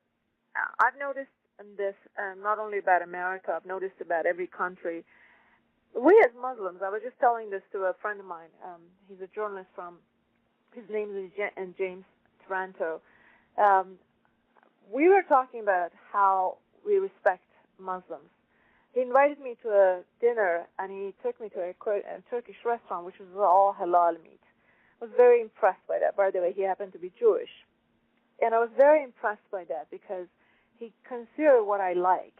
I've noticed this not only about America, I've noticed about every country. We as Muslims, I was just telling this to a friend of mine. He's a journalist his name is James Taranto. We were talking about how we respect Muslims. He invited me to a dinner, and he took me to a Turkish restaurant, which was all halal meat. I was very impressed by that. By the way, he happened to be Jewish. And I was very impressed by that because he considered what I like,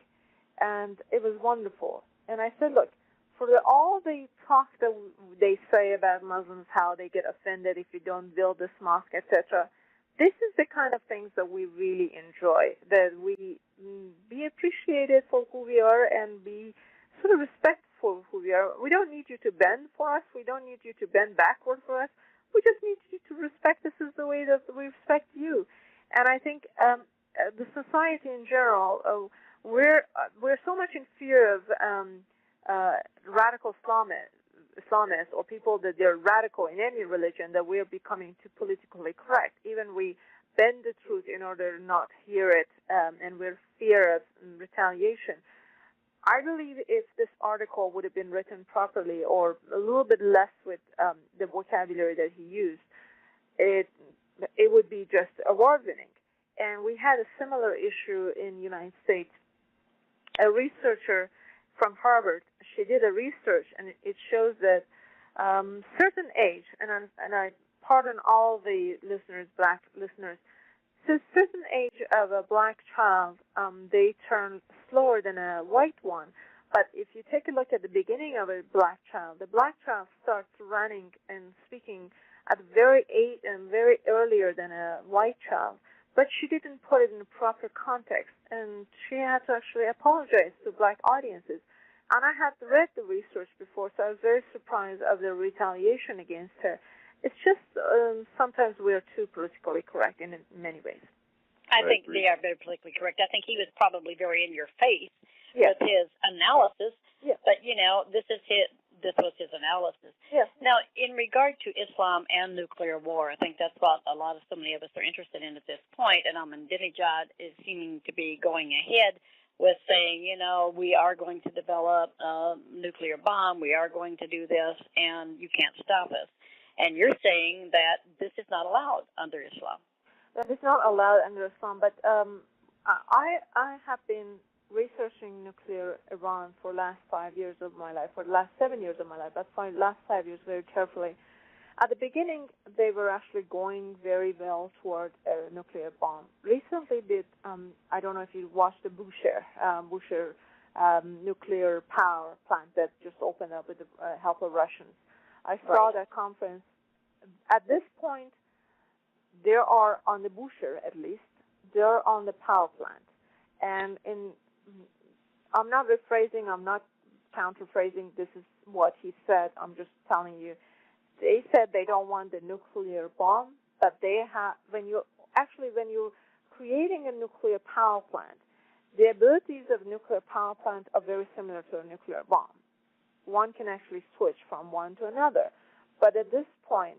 and it was wonderful. And I said, look, for all the talk that they say about Muslims, how they get offended if you don't build this mosque, etc., this is the kind of things that we really enjoy, that we be appreciated for who we are and be sort of respectful for who we are. We don't need you to bend for us. We don't need you to bend backward for us. We just need you to respect us as the way that we respect you. And I think the society in general, we're so much in fear of radical Islamists or people that they're radical in any religion that we're becoming too politically correct. Even we bend the truth in order to not hear it, and we're fear of retaliation. I believe if this article would have been written properly or a little bit less with the vocabulary that he used, it would be just award-winning. And we had a similar issue in the United States. A researcher from Harvard, she did a research, and it shows that certain age, and I pardon all the listeners, black listeners, so certain age of a black child, they turn slower than a white one. But if you take a look at the beginning of a black child, the black child starts running and speaking at very earlier than a white child. But she didn't put it in the proper context, and she had to actually apologize to black audiences. And I had read the research before, so I was very surprised of the retaliation against her. It's just sometimes we are too politically correct in many ways. I think they are very politically correct. I think he was probably very in your face with his analysis. Yes. But this was his analysis. Yes. Now, in regard to Islam and nuclear war, I think that's what so many of us are interested in at this point. And Ahmadinejad is seeming to be going ahead with saying, we are going to develop a nuclear bomb, we are going to do this, and you can't stop us. And you're saying that this is not allowed under Islam. That is not allowed under Islam, but I have been researching nuclear Iran for the last 5 years of my life, for the last 7 years of my life, but for the last 5 years very carefully. At the beginning, they were actually going very well toward a nuclear bomb. Recently, I don't know if you watched the Bushehr nuclear power plant that just opened up with the help of Russians. I saw that conference. At this point, there are, on the Bushehr at least, they're on the power plant. And I'm not rephrasing, I'm not counterphrasing, this is what he said, I'm just telling you. They said they don't want the nuclear bomb, but they have, when you're creating a nuclear power plant, the abilities of nuclear power plant are very similar to a nuclear bomb. One can actually switch from one to another. But at this point,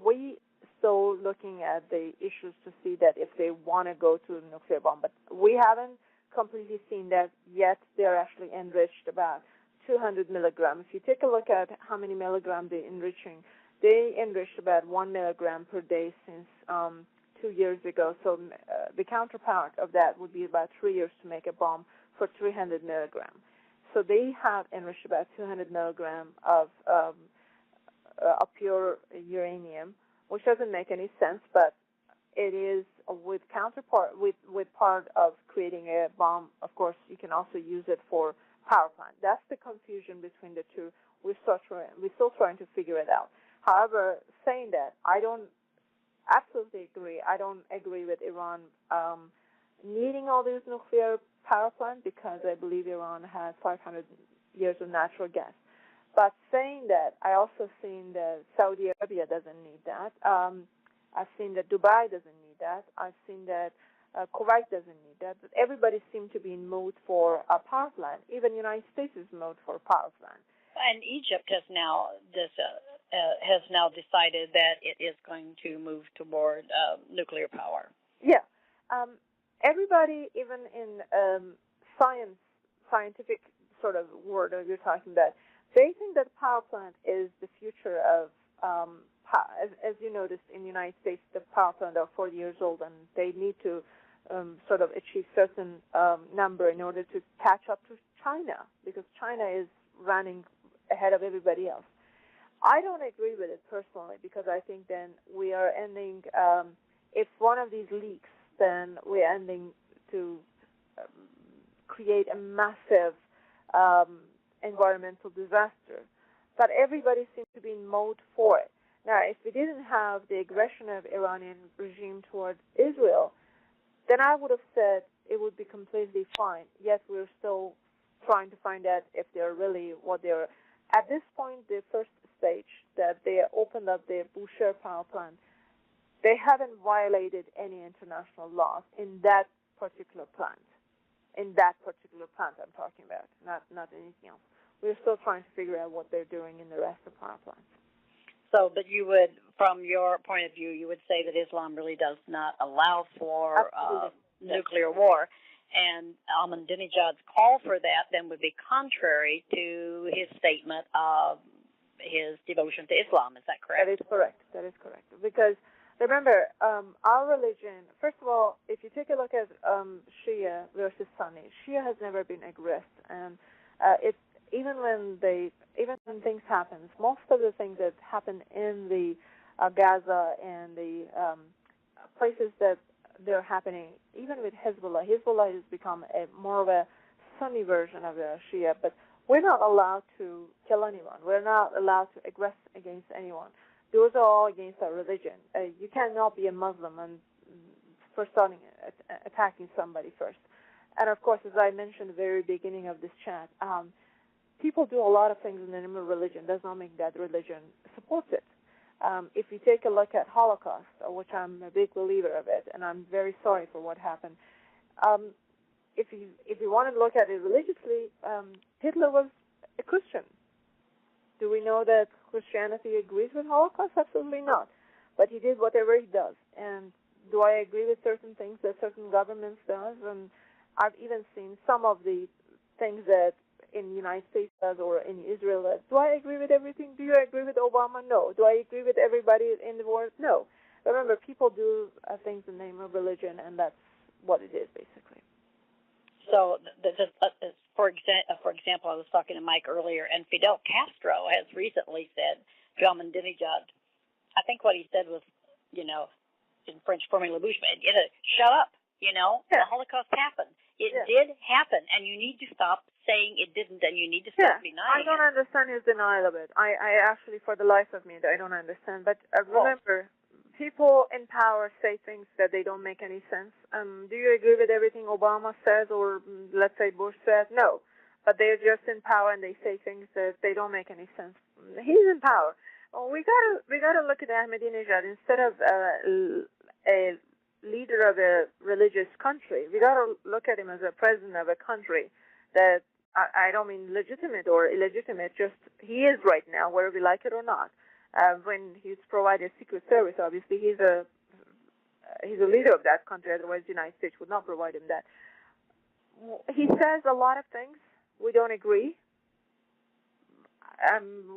we still looking at the issues to see that if they want to go to a nuclear bomb. But we haven't completely seen that yet. They're actually enriched about 200 milligrams. If you take a look at how many milligrams they're enriching, they enriched about 1 milligram per day since 2 years ago. So the counterpart of that would be about 3 years to make a bomb for 300 milligrams. So they have enriched about 200 milligrams of pure uranium, which doesn't make any sense, but it is with part of creating a bomb. Of course, you can also use it for power plant. That's the confusion between the two. We're still trying to figure it out. However, saying that, I don't absolutely agree. I don't agree with Iran needing all these nuclear power plants because I believe Iran has 500 years of natural gas. But saying that, I also seen that Saudi Arabia doesn't need that. I've seen that Dubai doesn't need that. I've seen that Kuwait doesn't need that. But everybody seems to be in mode for a power plant. Even the United States is in mode for a power plant. And Egypt has now decided that it is going to move toward nuclear power. Yeah. Everybody, even in scientific sort of word that you're talking about, they think that power plant is the future of as you noticed in the United States, the power plant are 40 years old, and they need to sort of achieve certain number in order to catch up to China, because China is running ahead of everybody else. I don't agree with it personally, because I think then we are ending, if one of these leaks, then we're ending to create a massive environmental disaster. But everybody seems to be in mode for it. Now, if we didn't have the aggression of Iranian regime toward Israel, then I would have said it would be completely fine. Yet we're still trying to find out if they're really what they're. At this point, the first stage that they opened up the Bushehr power plant, they haven't violated any international laws in that particular plant. In that particular plant I'm talking about, not anything else. We're still trying to figure out what they're doing in the rest of power plants. So, but you would, from your point of view, you would say that Islam really does not allow for nuclear war, and Ahmadinejad's call for that then would be contrary to his statement of his devotion to Islam. Is that correct? That is correct. That is correct. Because remember, our religion, first of all, if you take a look at Shia versus Sunni, Shia has never been aggressive, and it's even when things happen, most of the things that happen in the Gaza and the places that they're happening, even with Hezbollah has become more of a Sunni version of a Shia, but we're not allowed to kill anyone. We're not allowed to aggress against anyone. Those are all against our religion. You cannot be a Muslim and for starting attacking somebody first. And of course, as I mentioned at the very beginning of this chat, people do a lot of things in the name of religion. Does not mean that religion supports it. If you take a look at Holocaust, which I'm a big believer of it, and I'm very sorry for what happened. If you want to look at it religiously, Hitler was a Christian. Do we know that Christianity agrees with Holocaust? Absolutely not. But he did whatever he does. And do I agree with certain things that certain governments does? And I've even seen some of the things that in the United States does or in Israel does. Do I agree with everything? Do you agree with Obama? No. Do I agree with everybody in the world? No. Remember, people do things in the name of religion, and that's what it is, basically. So, for example, I was talking to Mike earlier, and Fidel Castro has recently said to Ahmadinejad, I think what he said was, in French, "Formez la bouche," shut up, the Holocaust happened. It did happen, and you need to stop saying it didn't, and you need to stop denying it. I don't understand his denial of it. I actually, for the life of me, I don't understand. But remember, people in power say things that they don't make any sense. Do you agree with everything Obama says or, let's say, Bush says? No. But they're just in power and they say things that they don't make any sense. He's in power. Well, we gotta look at Ahmadinejad instead of a leader of a religious country. We gotta look at him as a president of a country that I don't mean legitimate or illegitimate. Just he is right now, whether we like it or not. When he's provided secret service, obviously he's a leader of that country. Otherwise, the United States would not provide him that. He says a lot of things we don't agree.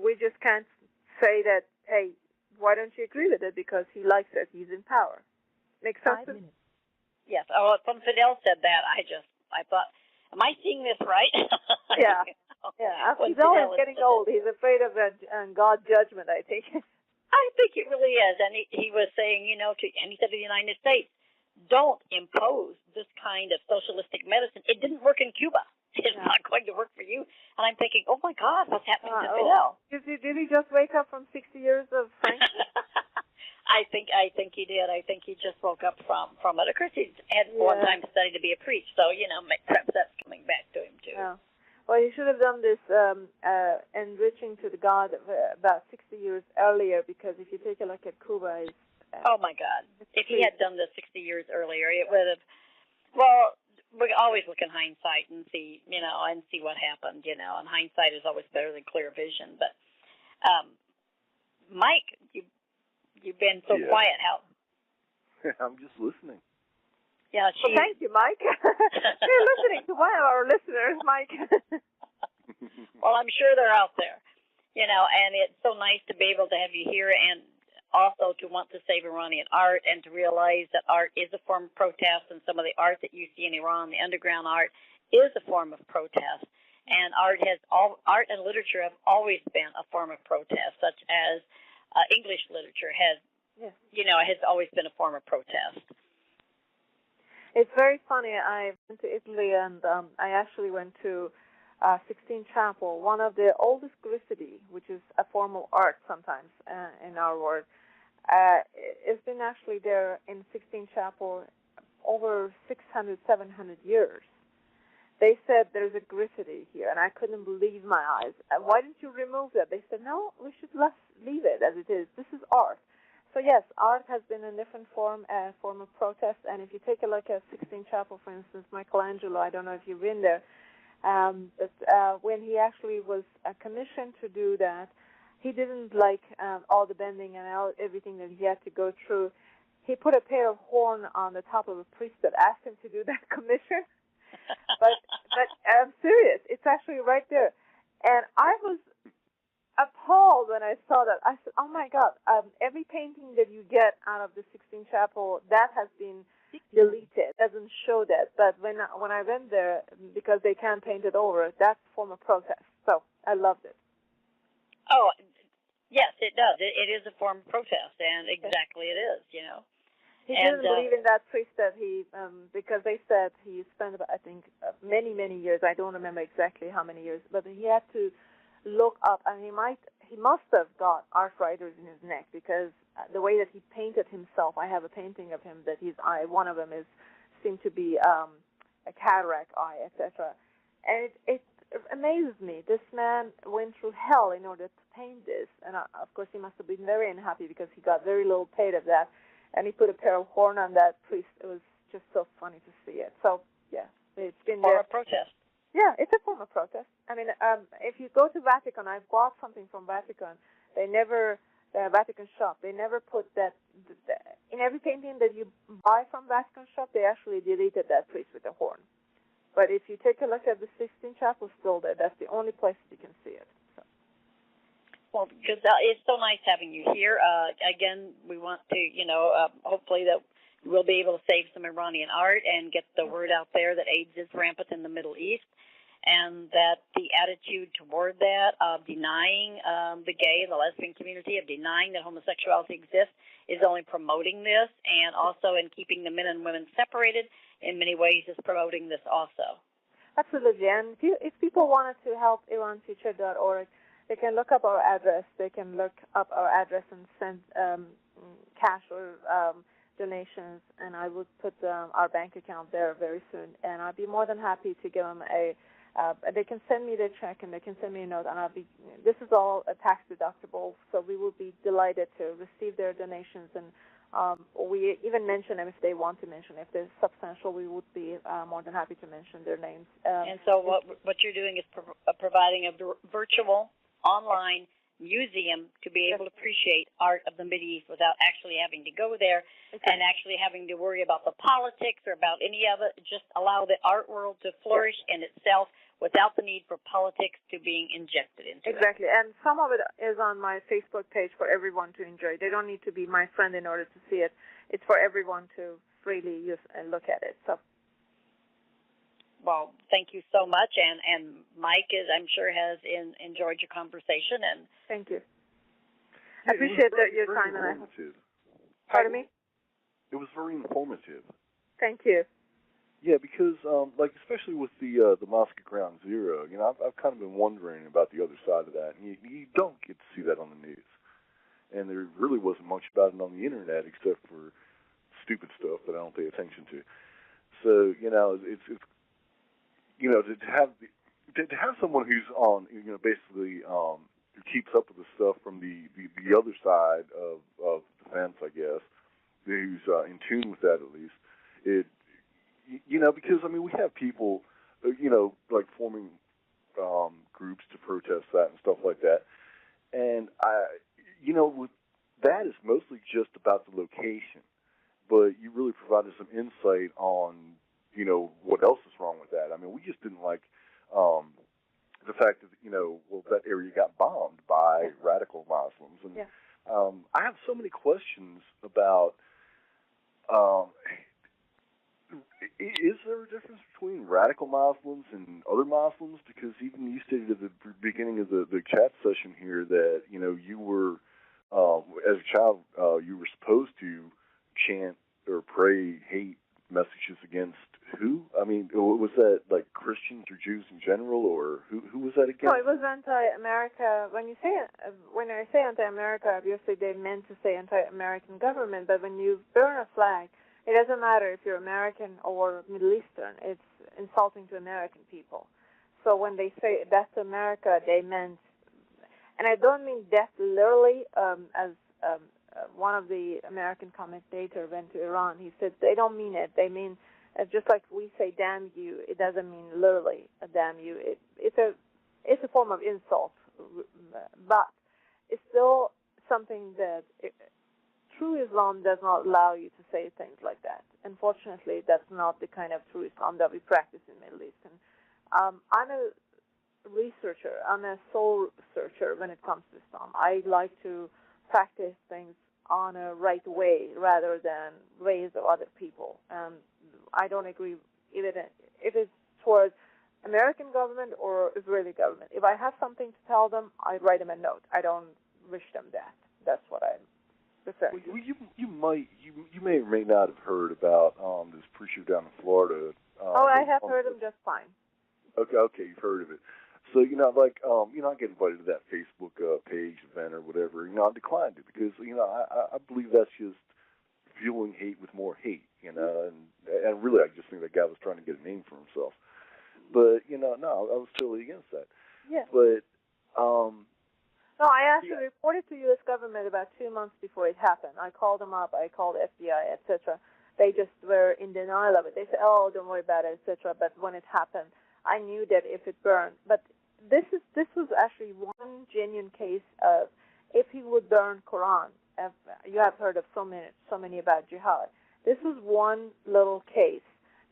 We just can't say that. Hey, why don't you agree with it? Because he likes it. He's in power. Makes sense? 5 minutes. Yes. Oh, when Fidel said that, I thought, am I seeing this right? Yeah. Yeah. Fidel is getting old. He's afraid of God's judgment, I think. I think it really is. And he was saying, and he said to the United States, don't impose this kind of socialistic medicine. It didn't work in Cuba. It's not going to work for you. And I'm thinking, oh, my God, what's happening to Fidel? Did he just wake up from 60 years of sanctions? I think he did. I think he just woke up from it. Of course, he had one time studied to be a priest, so, perhaps that's coming back to him, too. Yeah. Well, he should have done this enriching to the God about 60 years earlier, because if you take a look at Cuba, oh, my God. If he had done this 60 years earlier, it would have, Well, we always look in hindsight and see, and see what happened, and hindsight is always better than clear vision. But, Mike, you've been so quiet. How? I'm just listening. Yeah, well, thank you, Mike. You're listening to one of our listeners, Mike. Well, I'm sure they're out there, and it's so nice to be able to have you here and also to want to save Iranian art and to realize that art is a form of protest, and some of the art that you see in Iran, the underground art, is a form of protest. And art and literature have always been a form of protest, such as English literature has, has always been a form of protest. It's very funny. I went to Italy, and I actually went to Sixtine Chapel, one of the oldest graffiti, which is a form of art sometimes in our world. It's been actually there in Sixtine Chapel over 600, 700 years. They said there's a graffiti here, and I couldn't believe my eyes. Why didn't you remove that? They said, no, we should leave it as it is. This is art. So yes, art has been a different form of protest. And if you take a look at Sixtine Chapel, for instance, Michelangelo, I don't know if you've been there, but when he actually was commissioned to do that, he didn't like all the bending and everything that he had to go through. He put a pair of horn on the top of a priest that asked him to do that commission. but I'm serious. It's actually right there. And I was appalled when I saw that. I said, oh, my God, every painting that you get out of the Sixtine Chapel, that has been deleted. It doesn't show that. But when I went there, because they can't paint it over, that's a form of protest. So I loved it. Oh, yes, it does. It is a form of protest, and exactly it is, He didn't believe in that priest that he, because they said he spent, I think, many, many years. I don't remember exactly how many years, but he had to look up, and he must have got arthritis in his neck, because the way that he painted himself, I have a painting of him that his eye, one of them seemed to be a cataract eye, etc. And it amazes me. This man went through hell in order to paint this, and of course he must have been very unhappy because he got very little paid of that. And he put a pair of horn on that priest. It was just so funny to see it. So, yeah, it's been there. Form of protest. Yeah, it's a form of protest. I mean, if you go to Vatican, I've bought something from Vatican. The Vatican shop, they never put that. In every painting that you buy from Vatican shop, they actually deleted that priest with a horn. But if you take a look at the Sixtine Chapel, still there. That's the only place you can see it. So. Well, Ghazal, it's so nice having you here. Again, we want to, hopefully that we'll be able to save some Iranian art and get the word out there that AIDS is rampant in the Middle East, and that the attitude toward that of denying the gay and the lesbian community, of denying that homosexuality exists, is only promoting this, and also in keeping the men and women separated in many ways is promoting this also. Absolutely. And if people wanted to help IranFuture.org, they can look up our address. They can look up our address and send cash or donations, and I would put our bank account there very soon. And I'd be more than happy to give them they can send me their check and they can send me a note, and this is all tax deductible, so we will be delighted to receive their donations. And we even mention them if they want to mention. If they're substantial, we would be more than happy to mention their names. And so what you're doing is providing a virtual online museum to be able to appreciate art of the Mideast without actually having to go there and actually having to worry about the politics or about any of it. Just allow the art world to flourish in itself without the need for politics to being injected into it. Exactly. And some of it is on my Facebook page for everyone to enjoy. They don't need to be my friend in order to see it. It's for everyone to freely use and look at it. So. Well, thank you so much, and Mike I'm sure has enjoyed your conversation. And thank you. I appreciate your time. Pardon me? It was very informative. Thank you. Yeah, because especially with the mosque at Ground Zero, I've kind of been wondering about the other side of that, and you don't get to see that on the news, and there really wasn't much about it on the internet except for stupid stuff that I don't pay attention to. So it's to have someone who's on, basically who keeps up with the stuff from the other side of the fence, I guess, who's in tune with that at least. because, I mean, we have people, like forming groups to protest that and stuff like that. And, with that is mostly just about the location. But you really provided some insight on, what else is wrong with that. I mean, we just didn't like the fact that, that area got bombed by radical Muslims. And I have so many questions about, is there a difference between radical Muslims and other Muslims? Because even you stated at the beginning of the chat session here that, you were, as a child, you were supposed to chant or pray hate messages against who? I mean, was that like Christians or Jews in general, or who was that against? No, it was anti-America. When I say anti-America, obviously they meant to say anti-American government, but when you burn a flag, it doesn't matter if you're American or Middle Eastern. It's insulting to American people. So when they say death to America, they meant, and I don't mean death literally, as one of the American commentators went to Iran. He said they don't mean it. They mean, just like we say damn you, it doesn't mean literally a damn you. It's a form of insult, but it's still something that true Islam does not allow you to say things like that. Unfortunately, that's not the kind of true Islam that we practice in the Middle East. And I'm a researcher. I'm a soul searcher when it comes to Islam. I like to practice things on a right way rather than ways of other people. I don't agree if it's towards American government or Israeli government. If I have something to tell them, I write them a note. I don't wish them death. That's what I prefer. Well, you may or may not have heard about this preacher down in Florida. I have heard him just fine. Okay, you've heard of it. So, I get invited to that Facebook page event or whatever. I declined it because, I believe that's just fueling hate with more hate, and really I just think that guy was trying to get a name for himself. But, no, I was totally against that. Yeah. But, no, I actually reported to U.S. government about 2 months before it happened. I called them up. I called FBI, etc. They just were in denial of it. They said, oh, don't worry about it, etc. But when it happened, I knew that if it burned. But this was actually one genuine case of if he would burn Quran. You have heard of so many about jihad. This was one little case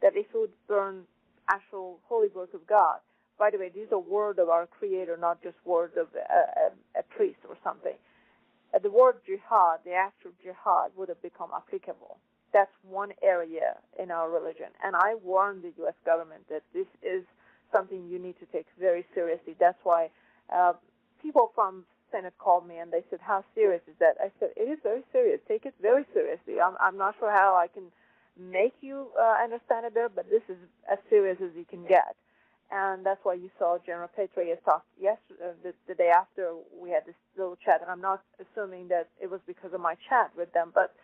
that if he would burn actual holy book of God. By the way, these are words of our Creator, not just words of a priest or something. The word jihad, the actual jihad, would have become applicable. That's one area in our religion. And I warned the U.S. government that this is something you need to take very seriously. That's why people from Senate called me and they said, how serious is that? I said, it is very serious. Take it very seriously. I'm not sure how I can make you understand it there, but this is as serious as you can get. And that's why you saw General Petraeus talk yesterday, the day after we had this little chat. And I'm not assuming that it was because of my chat with them, but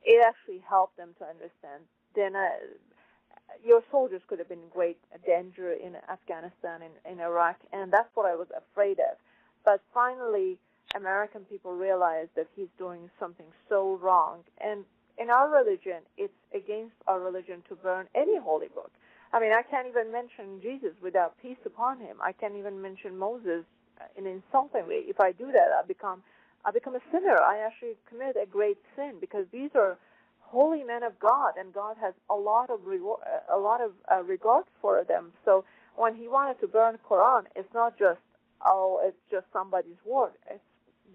it actually helped them to understand. Then your soldiers could have been in great danger in Afghanistan, in Iraq, and that's what I was afraid of. But finally, American people realized that he's doing something so wrong. And in our religion, it's against our religion to burn any holy book. I mean, I can't even mention Jesus without peace upon him. I can't even mention Moses in an insulting way. If I do that, I become a sinner. I actually commit a great sin because these are holy men of God, and God has a lot of regard for them. So when he wanted to burn Quran, it's not just it's just somebody's word. It's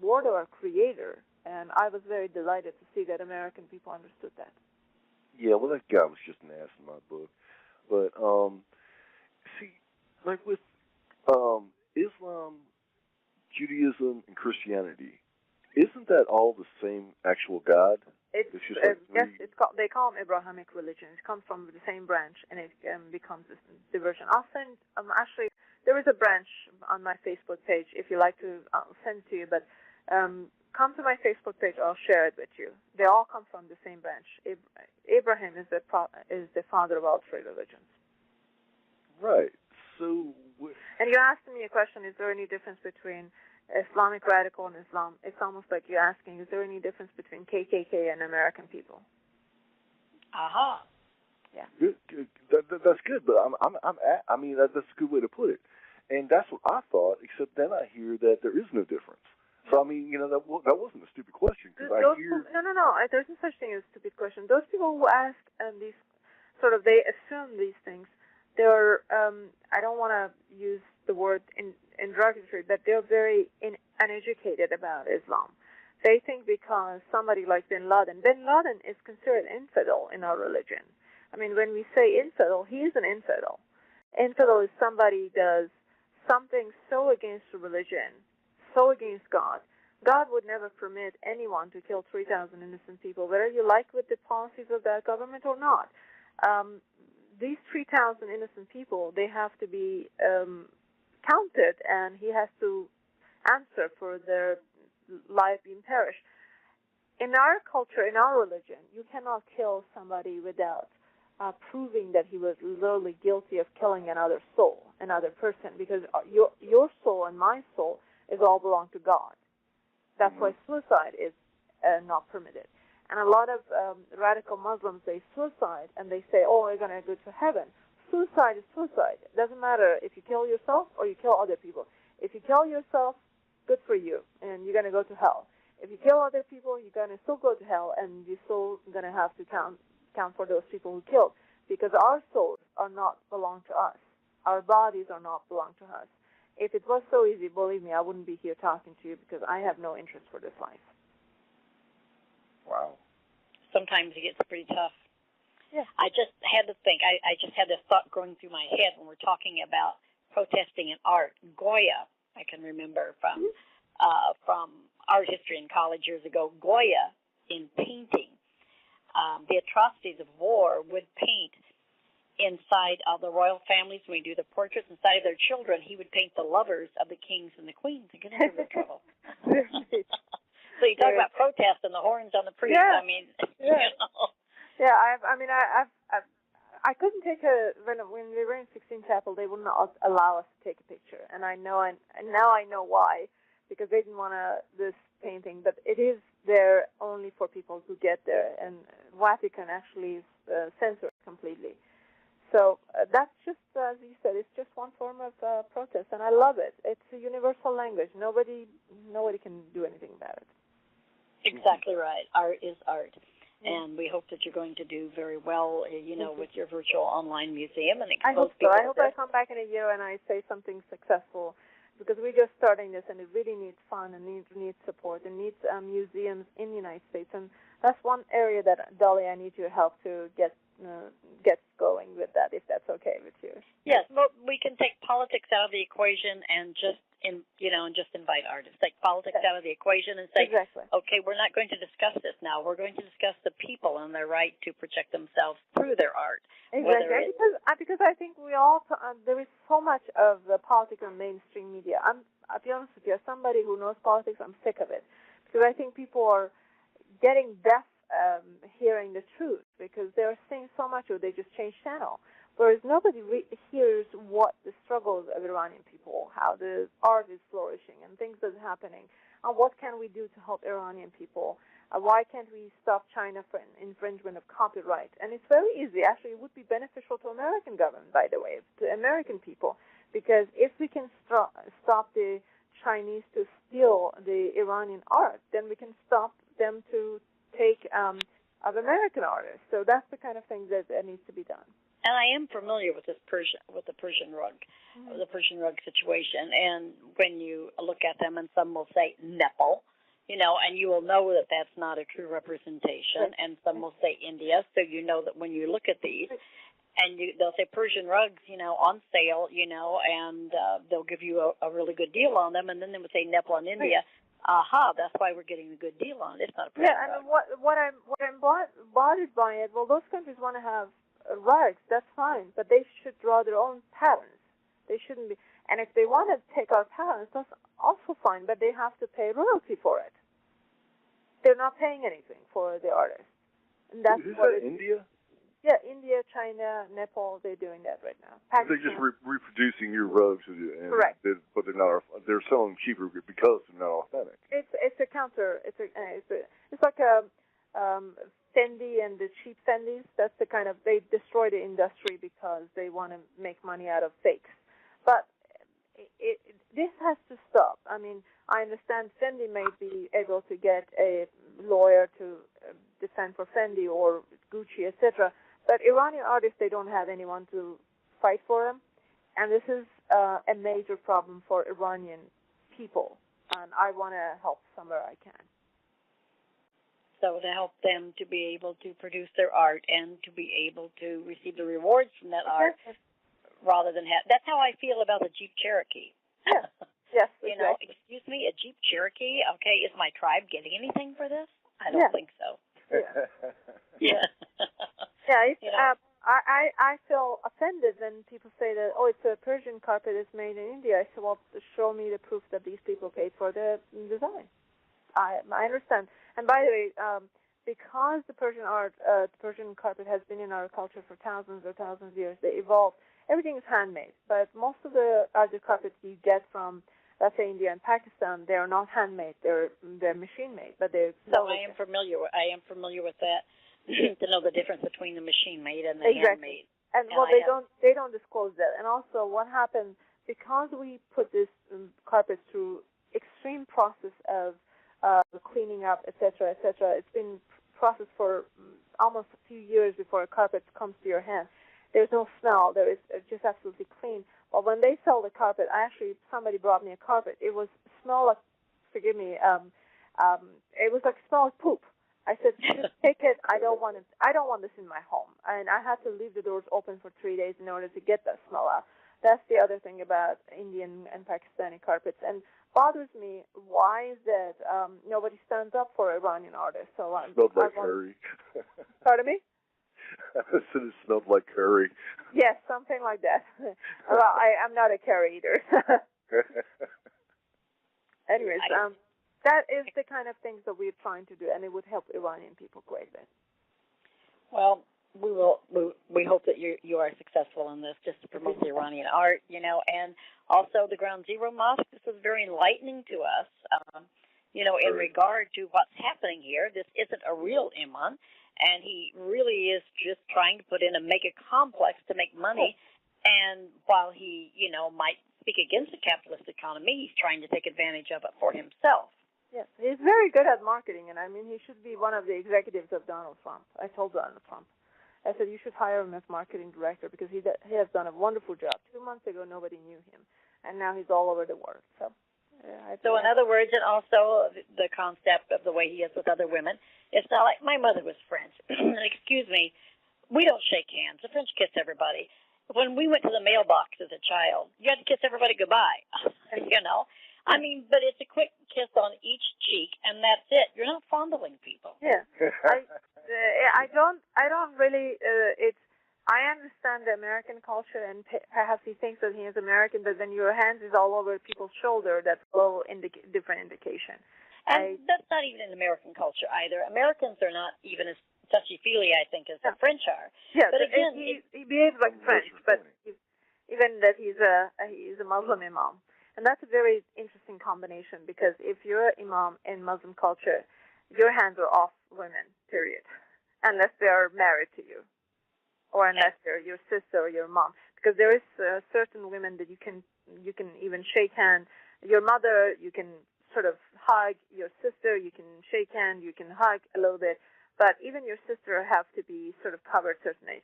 word of our Creator, and I was very delighted to see that American people understood that. Yeah, well, that guy was just an ass in my book. But, see, like with Islam, Judaism, and Christianity, isn't that all the same actual God? It's just like yes, they call them Abrahamic religion. It comes from the same branch, and it becomes this diversion. I'll send, actually, there is a branch on my Facebook page. If you like to, I'll send to you, but come to my Facebook page. I'll share it with you. They all come from the same branch. Abraham is the father of all three religions. Right. So. And you asked me a question: is there any difference between Islamic radical and Islam? It's almost like you're asking: is there any difference between KKK and American people? Aha. Yeah. Good. That's good, but I mean, that's a good way to put it. And that's what I thought, except then I hear that there is no difference. So, I mean, that wasn't a stupid question. Cause No. There's no such thing as a stupid question. Those people who ask these they assume these things. They're, I don't want to use the word in derogatory, but they're very uneducated about Islam. They think because somebody like Bin Laden is considered infidel in our religion. I mean, when we say infidel, he is an infidel. Infidel is somebody who does something so against religion, so against God. God would never permit anyone to kill 3,000 innocent people, whether you like with the policies of that government or not. These 3,000 innocent people, they have to be counted, and he has to answer for their life being perished. In our culture, in our religion, you cannot kill somebody without proving that he was literally guilty of killing another soul, another person, because your soul and my soul is all belong to God. That's why suicide is not permitted. And a lot of radical Muslims, they suicide, and they say, oh, you're going to go to heaven. Suicide is suicide. It doesn't matter if you kill yourself or you kill other people. If you kill yourself, good for you, and you're going to go to hell. If you kill other people, you're going to still go to hell, and you're still going to have to count for those people who killed, because our souls are not belong to us. Our bodies are not belong to us. If it was so easy, believe me, I wouldn't be here talking to you, because I have no interest for this life. Wow. Sometimes it gets pretty tough. Yeah. I just had to think. I just had this thought going through my head when we're talking about protesting in art. Goya, I can remember from art history in college years ago. Goya, in painting, the atrocities of war, would paint inside of the royal families. When we do the portraits inside of their children, he would paint the lovers of the kings and the queens to get into the trouble. So you talk about protest and the horns on the priest. Yeah. I mean, yeah. You know. Yeah, I couldn't take when we were in 16 Chapel, they wouldn't allow us to take a picture, and now I know why, because they didn't want this painting, but it is there only for people who get there, and Vatican actually censored it completely. So that's just, as you said, it's just one form of protest, and I love it. It's a universal language. Nobody can do anything about it. Exactly right. Art is art. And we hope that you're going to do very well, with your virtual online museum and expose I hope so. people. I hope I come back in a year and I say something successful, because we're just starting this, and it really needs fun and needs support and needs museums in the United States. And that's one area that, Dolly, I need your help to get going with that, if that's okay with you. Yes, well, we can take politics out of the equation and just invite artists. Take politics out of the equation and say, okay, we're not going to discuss this now. We're going to discuss the people and their right to project themselves through their art. Exactly, because I think we all there is so much of the politics in mainstream media. I'll be honest with you, as somebody who knows politics, I'm sick of it, because I think people are getting deaf hearing the truth, because they're seeing so much, or they just change channel. Whereas nobody hears what the struggles of Iranian people, how the art is flourishing, and things that are happening, and what can we do to help Iranian people? Why can't we stop China for infringement of copyright? And it's very easy. Actually, it would be beneficial to American government, by the way, to American people, because if we can stop the Chinese to steal the Iranian art, then we can stop them to take of American artists. So that's the kind of thing that needs to be done. And I am familiar with the Persian rug, the Persian rug situation. And when you look at them, and some will say Nepal, and you will know that that's not a true representation. And some will say India, so you know that when you look at these, and they'll say Persian rugs, on sale, and they'll give you a really good deal on them, and then they would say Nepal and India. Aha, that's why we're getting a good deal on it. It's not a Persian rug. Yeah, and what I'm bothered by it, well, those countries want to have rugs, that's fine, but they should draw their own patterns. They shouldn't be, and if they want to take our patterns, that's also fine, but they have to pay royalty for it. They're not paying anything for the artist. And that's Who's that, India? Yeah, India, China, Nepal, they're doing that right now. Pakistan. They're just reproducing your rugs, and correct. But they're not. They're selling cheaper because they're not authentic. It's a counter. It's like a Fendi and the cheap Fendis. That's the kind of, they destroy the industry because they want to make money out of fakes. But this has to stop. I mean, I understand Fendi may be able to get a lawyer to defend for Fendi or Gucci, etc. But Iranian artists, they don't have anyone to fight for them. And this is a major problem for Iranian people. And I want to help somewhere I can. So to help them to be able to produce their art and to be able to receive the rewards from that art, rather than that's how I feel about the Jeep Cherokee. Yeah. Yes, you know, excuse me, a Jeep Cherokee. Okay, is my tribe getting anything for this? I don't think so. Yeah. Yeah. I feel offended when people say that, oh, it's a Persian carpet, it's made in India. I said, well, show me the proof that these people paid for the design. I understand. And by the way, because the Persian art, the Persian carpet has been in our culture for thousands of years, they evolved. Everything is handmade, but most of the other carpets you get from, let's say, India and Pakistan, they are not handmade. They're machine made, but they're. So I am familiar with that. To know the difference between the machine made and the handmade. And well, they don't disclose that. And also, what happened because we put this carpet through extreme process of cleaning up, etc., etc. It's been processed for almost a few years before a carpet comes to your hand. There's no smell. There is just absolutely clean. But when they sell the carpet, somebody brought me a carpet. It was smell like, forgive me, it was like smell like poop. I said, just take it. I don't want this in my home. And I had to leave the doors open for 3 days in order to get that smell out. That's the other thing about Indian and Pakistani carpets. And bothers me, why is that nobody stands up for Iranian artists? So it smelled like curry. Pardon me? I said it smelled like curry. Yes, something like that. Well, I'm not a curry eater. Anyways, that is the kind of things that we're trying to do, and it would help Iranian people quite a bit. Well, we hope that you are successful in this, just to promote the Iranian art, and also the Ground Zero Mosque. This is very enlightening to us, in regard to what's happening here. This isn't a real imam, and he really is just trying to put in a mega complex to make money. And while he, might speak against the capitalist economy, he's trying to take advantage of it for himself. Yes, he's very good at marketing, and he should be one of the executives of Donald Trump. I told Donald Trump. I said, you should hire him as marketing director because he has done a wonderful job. 2 months ago, nobody knew him, and now he's all over the world. So in other words, and also the concept of the way he is with other women, it's not like my mother was French. Excuse me, we don't shake hands. The French kiss everybody. When we went to the mailbox as a child, you had to kiss everybody goodbye, but it's a quick kiss on each cheek, and that's it. You're not fondling people. Yeah. I don't really, I understand the American culture, and perhaps he thinks that he is American, but then your hands is all over people's shoulder. That's a little different indication. And that's not even in American culture either. Americans are not even as touchy-feely, I think, as the French are. Yeah, but again, he behaves like French, but even that he's a Muslim imam. And that's a very interesting combination because if you're an imam in Muslim culture, your hands are off women, period, unless they're married to you or unless they're your sister or your mom. Because there is certain women that you can even shake hands. Your mother, you can sort of hug. Your sister, you can shake hands. You can hug a little bit. But even your sister have to be sort of covered certainly.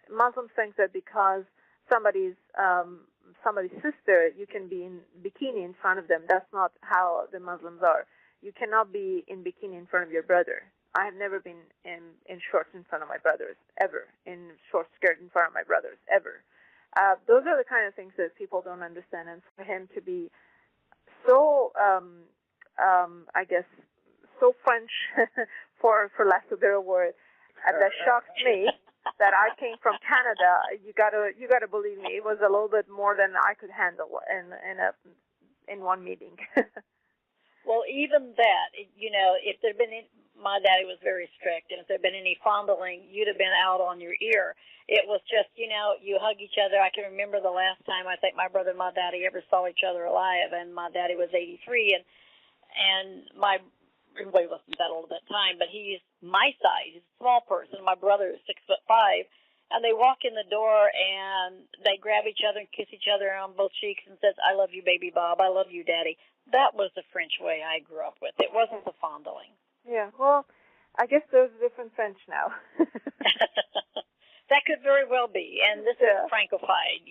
Muslims think that because somebody's sister, you can be in bikini in front of them. That's not how the Muslims are. You cannot be in bikini in front of your brother. I have never been in shorts in front of my brothers, ever. In short skirt in front of my brothers, ever. Those are the kind of things that people don't understand. And for him to be so, so French, for lack of a better word, that shocked me. That I came from Canada, you gotta believe me, it was a little bit more than I could handle in one meeting. Well, even that, if there'd been, my daddy was very strict, and if there'd been any fondling, you'd have been out on your ear. It was just, you hug each other. I can remember the last time I think my brother and my daddy ever saw each other alive, and my daddy was 83, and my everybody wasn't that old at that time, but he's my size. He's a small person. My brother is 6'5", and they walk in the door and they grab each other and kiss each other on both cheeks and says, "I love you, baby Bob. I love you, Daddy." That was the French way I grew up with. It wasn't the fondling. Yeah, well, I guess there's a different French now. That could very well be, and this is Francofied,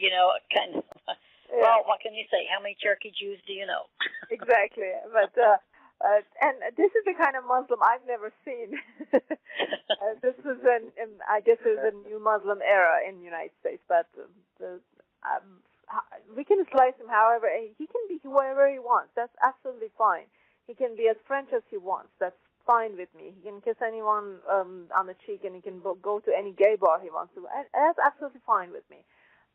kind of. Yeah. Well, what can you say? How many Cherokee Jews do you know? Exactly, but and this is the kind of Muslim I've never seen. This is I guess it was a new Muslim era in the United States, but we can slice him however. He can be whoever he wants. That's absolutely fine. He can be as French as he wants. That's fine with me. He can kiss anyone on the cheek, and he can go to any gay bar he wants to. And that's absolutely fine with me.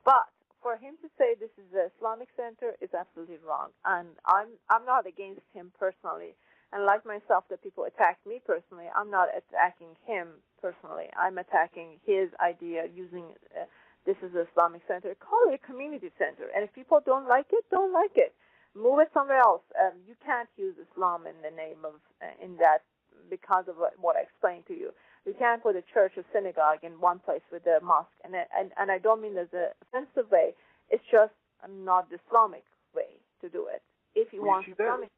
But for him to say this is the Islamic Center is absolutely wrong, and I'm not against him personally. And like myself, that people attack me personally, I'm not attacking him personally. I'm attacking his idea using this is the Islamic Center. Call it a community center, and if people don't like it, don't like it. Move it somewhere else. You can't use Islam in the name of in that because of what I explained to you. You can't put a church or synagogue in one place with a mosque, and I don't mean there's an offensive way. It's just not the Islamic way to do it. If you want Islamic,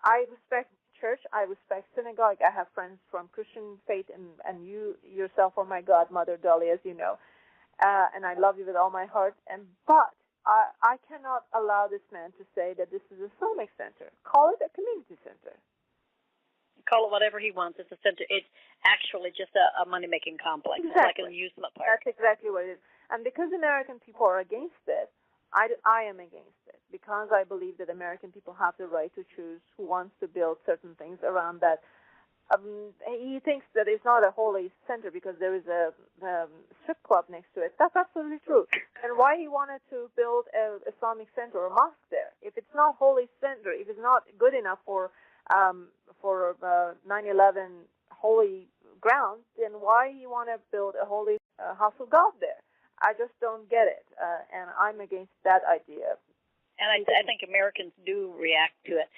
I respect church. I respect synagogue. I have friends from Christian faith, and you yourself are my godmother, Dolly, as you know, and I love you with all my heart. But I cannot allow this man to say that this is a Islamic center. Call it a community center. Call it whatever he wants. It's a center. It's actually just a money-making complex. Exactly. It's like an amusement park. That's exactly what it is. And because American people are against it, I am against it, because I believe that American people have the right to choose who wants to build certain things around that. He thinks that it's not a holy center because there is a strip club next to it. That's absolutely true. And why he wanted to build an Islamic center or mosque there? If it's not holy center, if it's not good enough for 9/11 holy ground, then why he want to build a holy house of God there? I just don't get it, and I'm against that idea. And I think Americans do react to it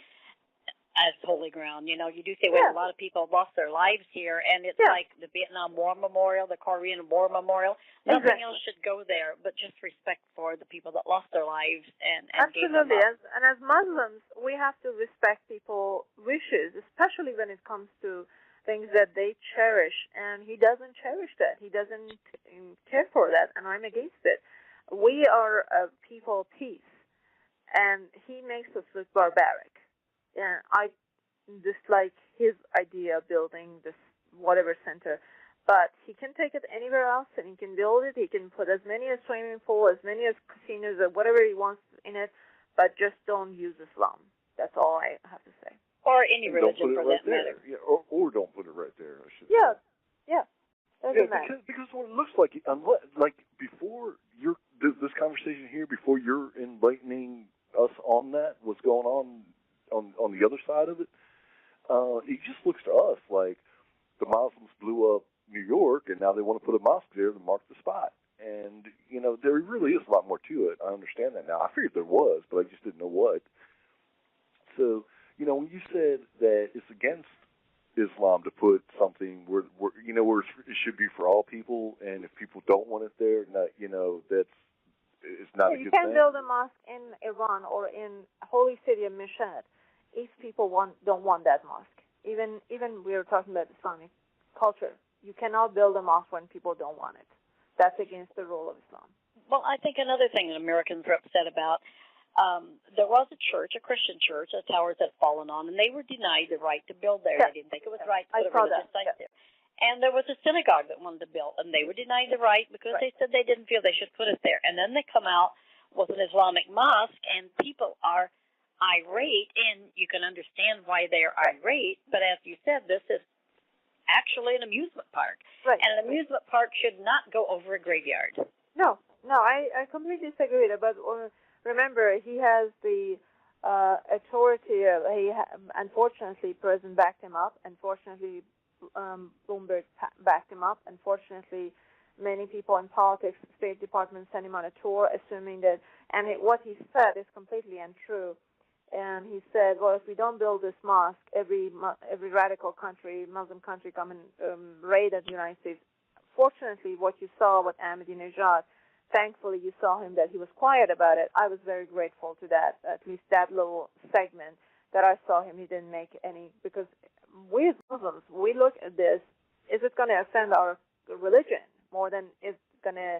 as holy ground. You do say, well, a lot of people lost their lives here, and it's like the Vietnam War Memorial, the Korean War Memorial. Nothing else should go there, but just respect for the people that lost their lives and absolutely. gave them up. And as Muslims, we have to respect people's wishes, especially when it comes to things that they cherish, and he doesn't cherish that. He doesn't care for that, and I'm against it. We are a people of peace, and he makes us look barbaric. And I dislike his idea of building this whatever center, but he can take it anywhere else, and he can build it. He can put as many as swimming pool, as many as casinos, or whatever he wants in it, but just don't use Islam. That's all I have to say. Or any religion, for that matter. Yeah, or don't put it right there, I should say. Yeah. Because what it looks like, before this conversation here, before you're enlightening us on that, what's going on the other side of it, it just looks to us like the Muslims blew up New York, and now they want to put a mosque there to mark the spot. And, there really is a lot more to it. I understand that now. I figured there was, but I just didn't know what. So, when you said that it's against Islam to put something where it should be for all people, and if people don't want it there, that's it's not a good thing. You can't build a mosque in Iran or in holy city of Mashhad if people don't want that mosque. Even we were talking about Islamic culture. You cannot build a mosque when people don't want it. That's against the rule of Islam. Well, I think another thing that Americans are upset about, there was a church, a Christian church, the towers had fallen on, and they were denied the right to build there. Yeah. They didn't think it was right to put a religious site there. And there was a synagogue that wanted to build, and they were denied the right because they said they didn't feel they should put it there. And then they come out with an Islamic mosque, and people are irate, and you can understand why they're irate. But as you said, this is actually an amusement park. Right. And an amusement park should not go over a graveyard. No, I completely disagree with it. But remember, he has the authority. Unfortunately, President backed him up. Unfortunately, Bloomberg backed him up. Unfortunately, many people in politics, State Department sent him on a tour, assuming that, what he said is completely untrue. And he said, well, if we don't build this mosque, every radical country, Muslim country, come and raid the United States. Fortunately, what you saw with Ahmadinejad, thankfully you saw him that he was quiet about it. I was very grateful to that, at least that little segment that I saw him. He didn't make any, because we as Muslims, we look at this, is it going to offend our religion more than it's going to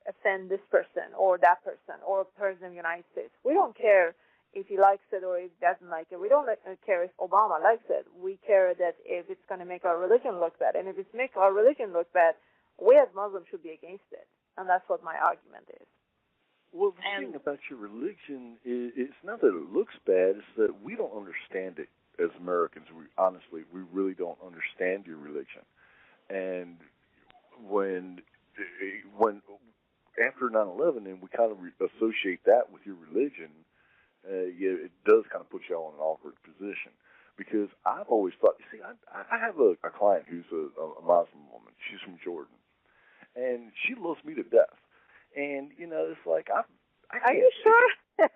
offend this person or that person or a person in the United States? We don't care if he likes it or if he doesn't like it. We don't care if Obama likes it. We care that if it's going to make our religion look bad. And if it's make our religion look bad, we as Muslims should be against it. And that's what my argument is. Well, the thing about your religion is it's not that it looks bad, it's that we don't understand it as Americans. We really don't understand your religion. And when after 9/11, and we kind of associate that with your religion, it does kind of put you all in an awkward position. Because I've always thought, you see, I have a client who's a Muslim woman. She's from Jordan. And she loves me to death. And, you know, it's like, I can't. Are you sure?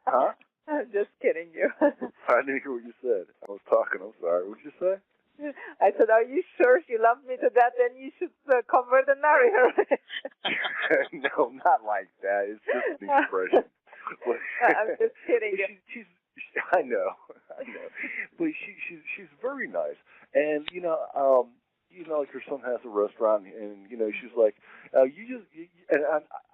Huh? I'm just kidding you. I didn't hear what you said. I was talking. I'm sorry. What did you say? I said, are you sure she loves me to death? Then you should convert and marry her. No, not like that. It's just an expression. I'm just kidding you. I know. But she's very nice. And, like her son has a restaurant, and, she's like, and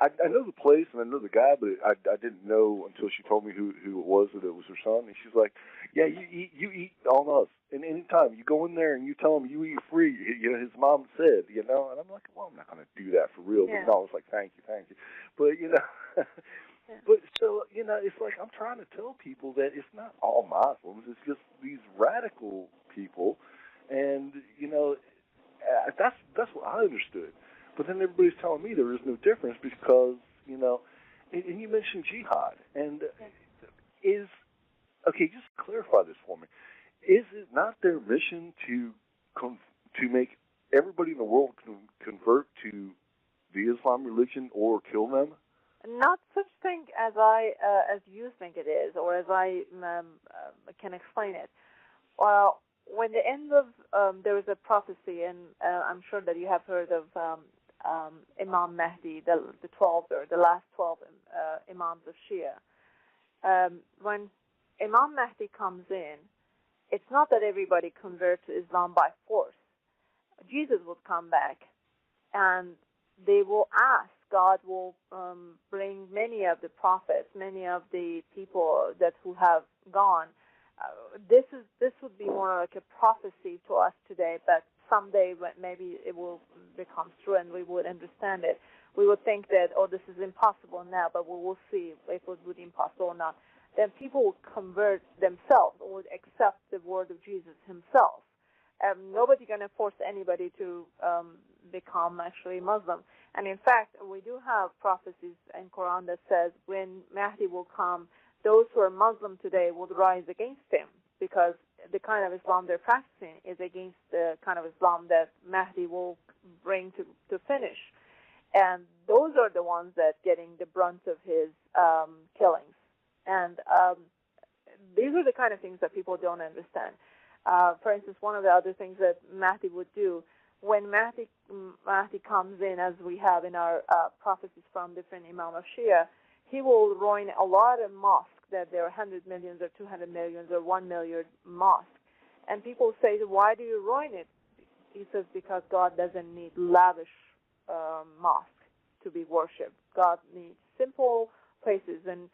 I know the place and I know the guy, but I didn't know until she told me who it was, that it was her son. And she's like, yeah, you eat on us. And anytime you go in there and you tell him you eat free, his mom said, and I'm like, well, I'm not going to do that for real. Yeah. But no, I was like, thank you. But, but so, it's like I'm trying to tell people that it's not all Muslims. It's just these radical people. And, that's what I understood. But then everybody's telling me there is no difference because, and you mentioned jihad. And just clarify this for me. Is it not their mission to make everybody in the world convert to the Islam religion or kill them? Not such thing as you think it is, or as I can explain it. Well, when the end of there was a prophecy, and I'm sure that you have heard of Imam Mahdi, the 12th or the last 12 imams of Shia. When Imam Mahdi comes in, it's not that everybody converts to Islam by force. Jesus will come back, and they will ask. God will bring many of the prophets, many of the people who have gone. This would be more like a prophecy to us today, but someday maybe it will become true and we would understand it. We would think that, this is impossible now, but we will see if it would be impossible or not. Then people will convert themselves or would accept the word of Jesus himself. Nobody's going to force anybody to become actually Muslim. And in fact, we do have prophecies in Quran that says when Mahdi will come, those who are Muslim today will rise against him, because the kind of Islam they're practicing is against the kind of Islam that Mahdi will bring to finish. And those are the ones that getting the brunt of his killings. And these are the kind of things that people don't understand. For instance, one of the other things that Mahdi would do, when Mahdi comes in, as we have in our prophecies from different Imam of Shia, he will ruin a lot of mosques, that there are 100 million or 200 million or 1 million mosques. And people say, why do you ruin it? He says, because God doesn't need lavish mosques to be worshipped. God needs simple places. And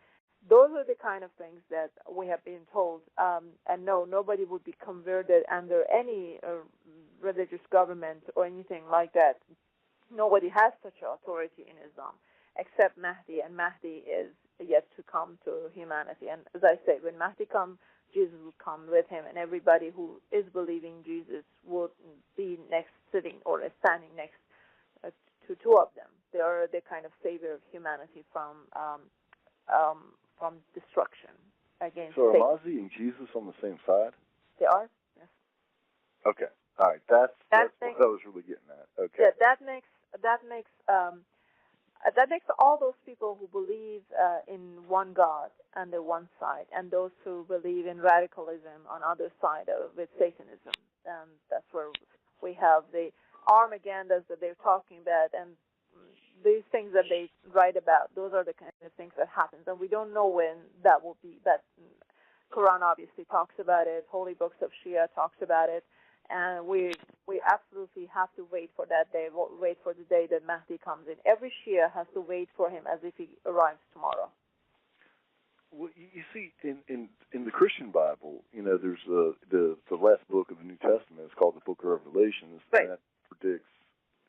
those are the kind of things that we have been told. And no, nobody would be converted under any religious government or anything like that. Nobody has such authority in Islam except Mahdi, and Mahdi is yet to come to humanity. And as I say, when Mahdi comes, Jesus will come with him, and everybody who is believing Jesus would be sitting or standing next to two of them. They are the kind of savior of humanity from destruction against So are Satan. Mahdi and Jesus on the same side? They are, yes. Okay. All right. That's what I was really getting at. Okay. Yeah, that makes all those people who believe in one God on the one side, and those who believe in radicalism on other side with Satanism. And that's where we have the Armageddon that they're talking about, and these things that they write about, those are the kind of things that happens, and we don't know when that will be. That Quran obviously talks about it, holy books of Shia talks about it, and we absolutely have to wait for that day, wait for the day that Mahdi comes in. Every Shia has to wait for him as if he arrives tomorrow. Well, you see, in the Christian Bible, there's the last book of the New Testament is called the Book of Revelations, right. and that predicts,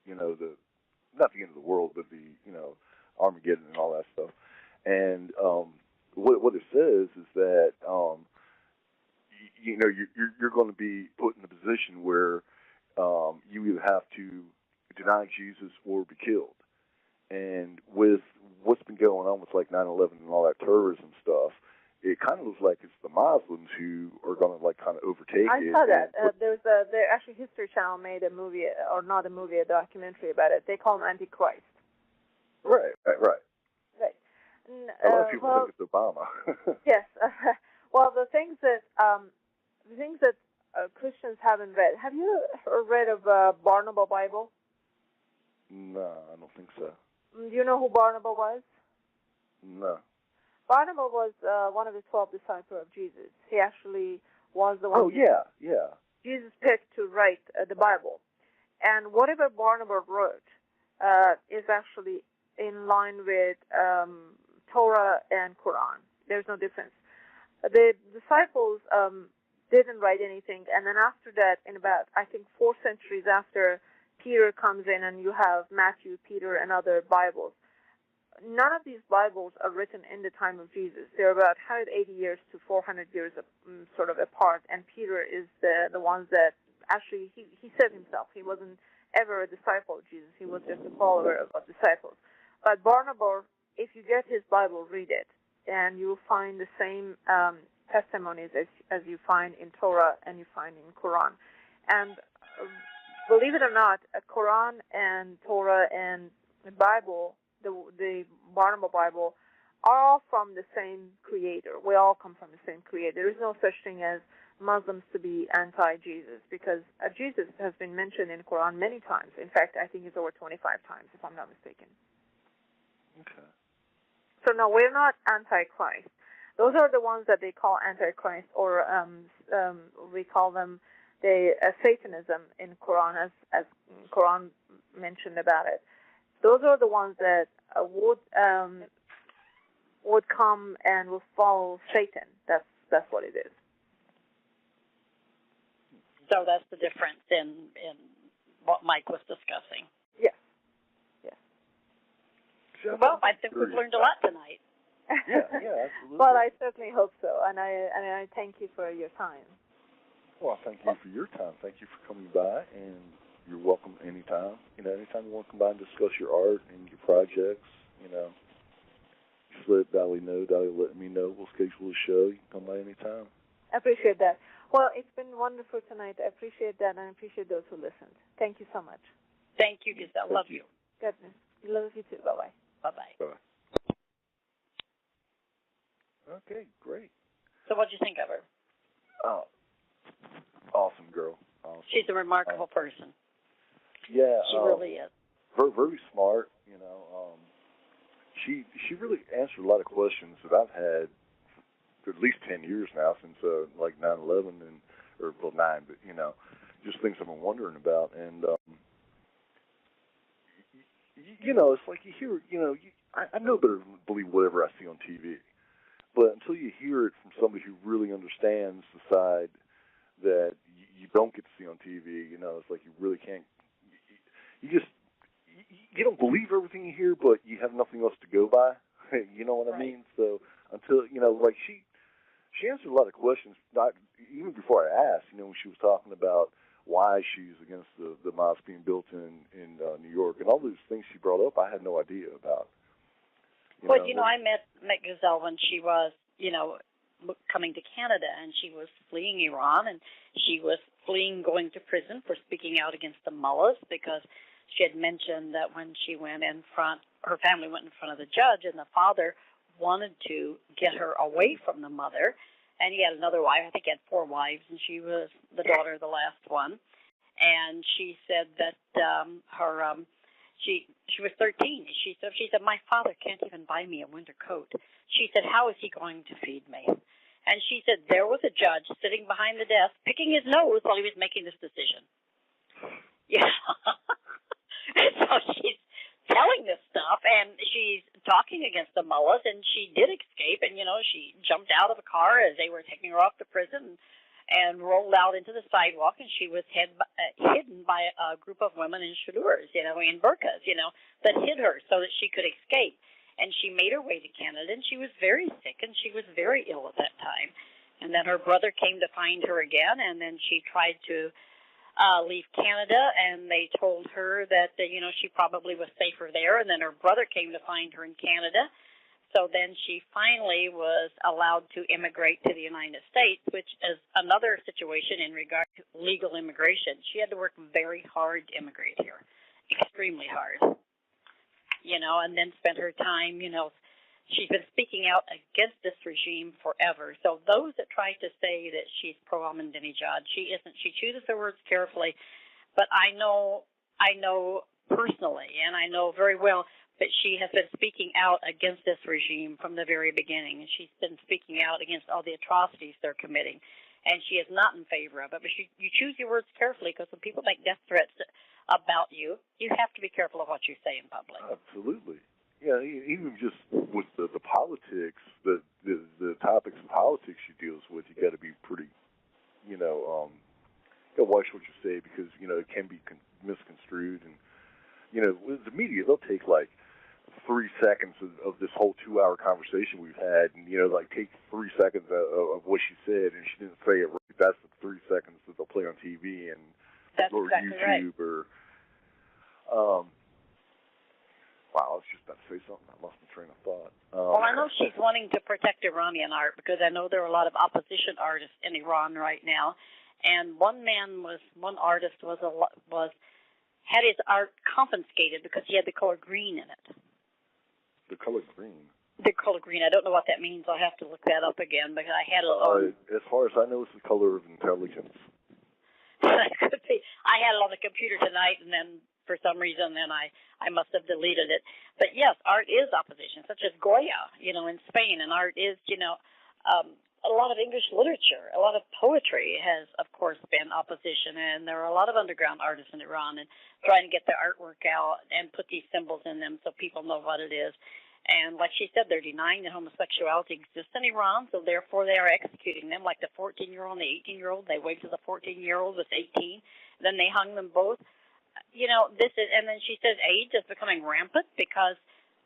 the not the end of the world, but the Armageddon and all that stuff. And what it says is that you're going to be put in a position where you either have to deny Jesus or be killed. And with what's been going on with like 9/11 and all that terrorism stuff, it kind of looks like it's the Muslims who are going to like kind of overtake it. I saw that. There actually History Channel made a movie, or not a movie, a documentary about it. They call him Antichrist. Right. And, a lot of people think it's Obama. Yes. Well, the things that Christians haven't read. Have you read of Barnabas Bible? No, I don't think so. Do you know who Barnabas was? No. Barnabas was one of the 12 disciples of Jesus. He actually was the one. Oh, yeah. Jesus picked to write the Bible. And whatever Barnabas wrote is actually in line with Torah and Quran. There's no difference. The disciples didn't write anything, and then after that, in about, I think, 4 centuries after, Peter comes in, and you have Matthew, Peter, and other Bibles. None of these Bibles are written in the time of Jesus. They're about 180 years to 400 years sort of apart, and Peter is the ones that actually, he said himself, he wasn't ever a disciple of Jesus. He was just a follower of disciples. But Barnabas, if you get his Bible, read it, and you'll find the same testimonies as you find in Torah and you find in Quran. And believe it or not, Quran and Torah and the Bible, the Barnabas Bible, are all from the same creator. We all come from the same creator. There is no such thing as Muslims to be anti-Jesus, because Jesus has been mentioned in the Quran many times. In fact, I think it's over 25 times, if I'm not mistaken. Okay. So no, we're not anti-Christ. Those are the ones that they call anti-Christ, or we call them the Satanism in Quran, as Quran mentioned about it. Those are the ones that would come and will follow Satan. That's what it is. So that's the difference in what Mike was discussing. Yes. Well, I think we've learned a lot tonight. Yeah, absolutely. Well, I certainly hope so, and I thank you for your time. Well, thank you for your time. Thank you for coming by, and you're welcome anytime. Anytime you want to come by and discuss your art and your projects, just let Dolly know. Dolly will let me know. We'll schedule a show. You can come by anytime. I appreciate that. Well, it's been wonderful tonight. I appreciate that, and I appreciate those who listened. Thank you so much. Thank you, Giselle. Love you. Goodness. Love you too. Bye-bye. Bye-bye. Bye-bye. Okay, great. So what did you think of her? Oh, awesome girl. Awesome. She's a remarkable person. Yeah. She really is. Very, very smart, She really answered a lot of questions that I've had for at least 10 years now, since like 9/11 or 9, but just things I've been wondering about. And it's like you hear, I know better than believe whatever I see on TV, but until you hear it from somebody who really understands the side that you don't get to see on TV, it's like you really can't. You don't believe everything you hear, but you have nothing else to go by. You know what I mean? So until like she answered a lot of questions, not even before I asked. When she was talking about why she's against the mosque being built in New York and all those things she brought up, I had no idea about. I met Ghazal when she was, coming to Canada, and she was fleeing Iran, and she was fleeing going to prison for speaking out against the mullahs, because she had mentioned that when she went in front, her family went in front of the judge, and the father wanted to get her away from the mother. And he had another wife. I think he had 4 wives, and she was the daughter of the last one. And she said that she was 13. She said, my father can't even buy me a winter coat. She said, how is he going to feed me? And she said, there was a judge sitting behind the desk picking his nose while he was making this decision. Yeah. So she's telling this stuff, and she's talking against the mullahs, and she did escape, and, she jumped out of a car as they were taking her off to prison and rolled out into the sidewalk, and she was hidden by a group of women in shadurs, in burqas, that hid her so that she could escape. And she made her way to Canada, and she was very sick, and she was very ill at that time. And then her brother came to find her again, and then she tried to leave Canada, and they told her that, she probably was safer there. And then her brother came to find her in Canada. So then she finally was allowed to immigrate to the United States, which is another situation in regard to legal immigration. She had to work very hard to immigrate here, extremely hard. And then spent her time, she's been speaking out against this regime forever. So those that try to say that she's pro-Ahmadinejad, she isn't. She chooses her words carefully. But I know personally, and I know very well that she has been speaking out against this regime from the very beginning. And she's been speaking out against all the atrocities they're committing. And she is not in favor of it. But you choose your words carefully, because when people make death threats about you, you have to be careful of what you say in public. Absolutely. Yeah, even just with the politics, the topics of politics she deals with, you got to be pretty, you got to watch what you say, because, it can be misconstrued. And, with the media, they'll take, 3 seconds of this whole 2-hour conversation we've had, and, take 3 seconds of what she said, and she didn't say it right. That's the 3 seconds that they'll play on TV and or exactly YouTube right. or wow, I was just about to say something. I lost my train of thought. Well, I know she's wanting to protect Iranian art, because I know there are a lot of opposition artists in Iran right now. And one artist had his art confiscated because he had the color green in it. The color green? The color green. I don't know what that means. I'll have to look that up again, because I had it on. As far as I know, it's the color of intelligence. That could be. I had it on the computer tonight, and then for some reason, then I must have deleted it. But yes, art is opposition, such as Goya, in Spain, and art is, a lot of English literature, a lot of poetry has, of course, been opposition, and there are a lot of underground artists in Iran and trying to get their artwork out and put these symbols in them so people know what it is. And like she said, they're denying that homosexuality exists in Iran, so therefore they are executing them, like the 14-year-old and the 18-year-old. They waited till the 14-year-old was 18, then they hung them both. And then she says AIDS is becoming rampant because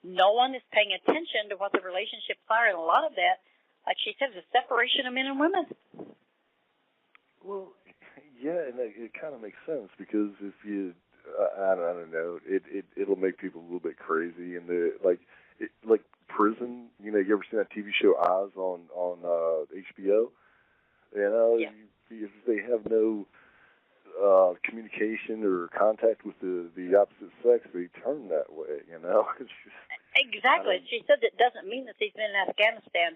no one is paying attention to what the relationships are, and a lot of that, like she says, is separation of men and women. Well, yeah, and it kind of makes sense, because if you, I don't know, it'll make people a little bit crazy, and like prison. You ever seen that TV show Oz on HBO? Yeah. If they have no communication or contact with the opposite sex, they turn that way. It's just, exactly. She said it doesn't mean that these men in Afghanistan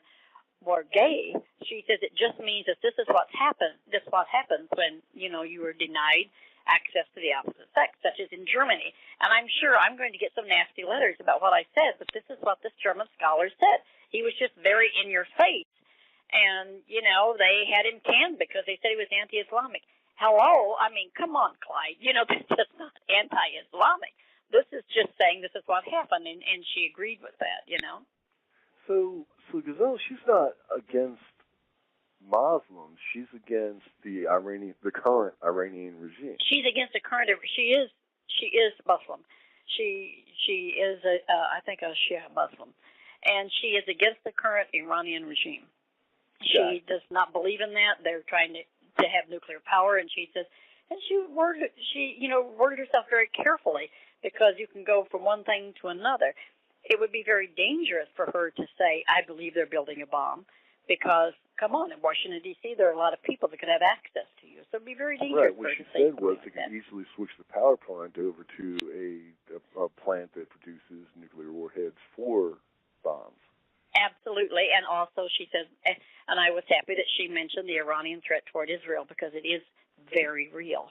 were gay. She says it just means that this is what's happened. This is what happens when you are denied access to the opposite sex, such as in Germany. And I'm sure I'm going to get some nasty letters about what I said, but this is what this German scholar said. He was just very in your face. And, they had him canned because they said he was anti-Islamic. Hello? I mean, come on, Clyde. This is not anti-Islamic. This is just saying this is what happened, and she agreed with that, So Ghazal, she's not against Muslims. She's against the current Iranian regime. She's against the current. She is Muslim. She is I think a Shia Muslim, and she is against the current Iranian regime. She does not believe in that. They're trying to have nuclear power, and she says, and she worded herself very carefully, because you can go from one thing to another. It would be very dangerous for her to say, I believe they're building a bomb, because, come on, in Washington, D.C., there are a lot of people that could have access to you. So it would be very dangerous for her to say. Right. What she said was they could easily switch the power plant over to a plant that produces nuclear warheads for bombs. Absolutely. And also she says, and I was happy that she mentioned the Iranian threat toward Israel because it is very real.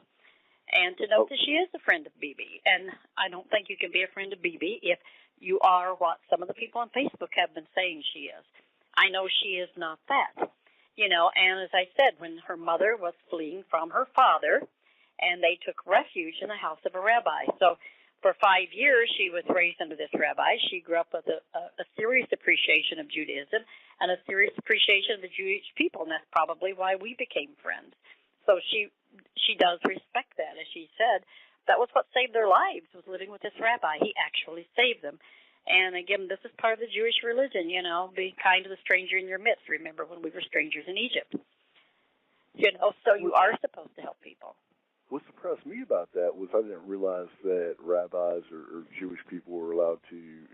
And to note that she is a friend of Bibi. And I don't think you can be a friend of Bibi if you are what some of the people on Facebook have been saying she is. I know she is not that. And as I said, when her mother was fleeing from her father, and they took refuge in the house of a rabbi. So for 5 years, she was raised under this rabbi. She grew up with a serious appreciation of Judaism and a serious appreciation of the Jewish people, and that's probably why we became friends. So she does respect that. As she said, that was what saved their lives, was living with this rabbi. He actually saved them. And again, this is part of the Jewish religion, be kind to the stranger in your midst. Remember when we were strangers in Egypt. So you are supposed to help people. What surprised me about that was I didn't realize that rabbis or Jewish people were allowed to,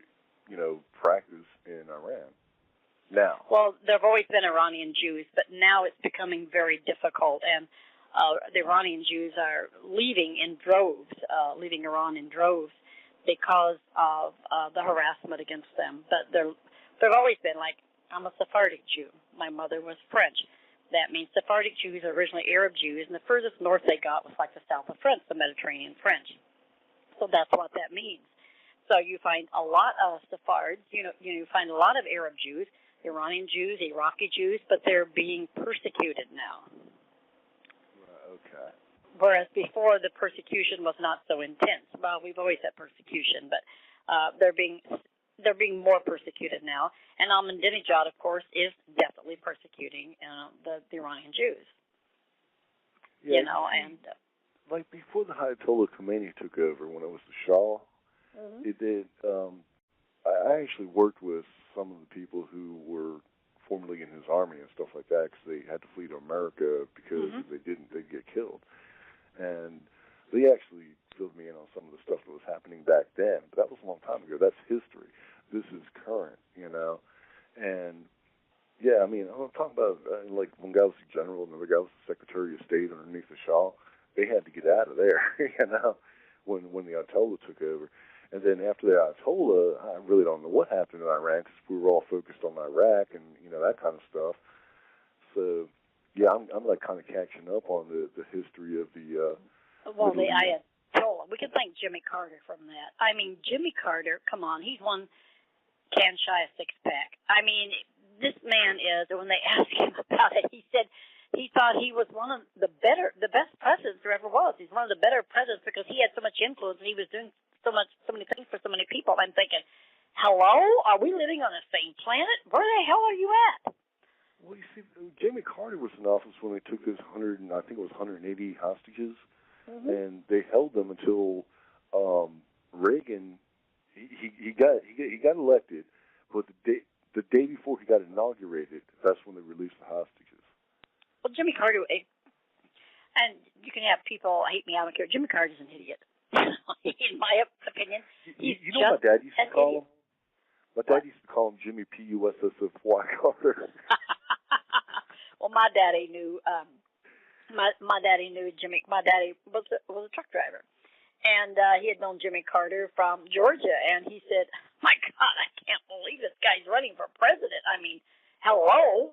practice in Iran. Now. Well, there have always been Iranian Jews, but now it's becoming very difficult, and the Iranian Jews are leaving in droves, leaving Iran in droves because of the harassment against them. But there've always been, like, I'm a Sephardic Jew. My mother was French. That means Sephardic Jews are originally Arab Jews, and the furthest north they got was like the south of France, the Mediterranean French. So that's what that means. So you find a lot of Sephards, you find a lot of Arab Jews, Iranian Jews, Iraqi Jews, but they're being persecuted now. Okay. Whereas before the persecution was not so intense. Well, we've always had persecution, but they're being more persecuted now. And Ahmadinejad, of course, is definitely persecuting the Iranian Jews. Yeah, and like before the Ayatollah Khomeini took over, when it was the Shah, it did. I actually worked with some of the people who were formerly in his army and stuff like that because they had to flee to America because if they didn't, they'd get killed. And they actually filled me in on some of the stuff that was happening back then. But that was a long time ago. That's history. This is current, And, yeah, I mean, I'm talking about, like, one guy was the general, another guy was the Secretary of State underneath the Shah. They had to get out of there, when the Ayatollah took over. And then after the Ayatollah, I really don't know what happened in Iran because we were all focused on Iraq and, that kind of stuff. So, yeah, I'm like kind of catching up on the history of the Ayatollah. We can thank Jimmy Carter from that. I mean, Jimmy Carter, come on, he's one can shy a six-pack. I mean, this man is, when they asked him about it, he said he thought he was one of the best presidents there ever was. He's one of the better presidents because he had so much influence and he was doing so many things for so many people. I'm thinking, hello? Are we living on the same planet? Where the hell are you at? Well, you see, Jimmy Carter was in office when they took those 180 hostages, and they held them until Reagan. He got elected, but the day before he got inaugurated, that's when they released the hostages. Well, Jimmy Carter, and you can have people hate me, I don't care. Jimmy Carter's an idiot, in my opinion. You know what my dad used to call him? My dad used to call him Jimmy P.U.S.S.F.Y. Carter. Well, my daddy knew. My daddy knew Jimmy. My daddy was a truck driver, and he had known Jimmy Carter from Georgia. And he said, "My God, I can't believe this guy's running for president. I mean, hello,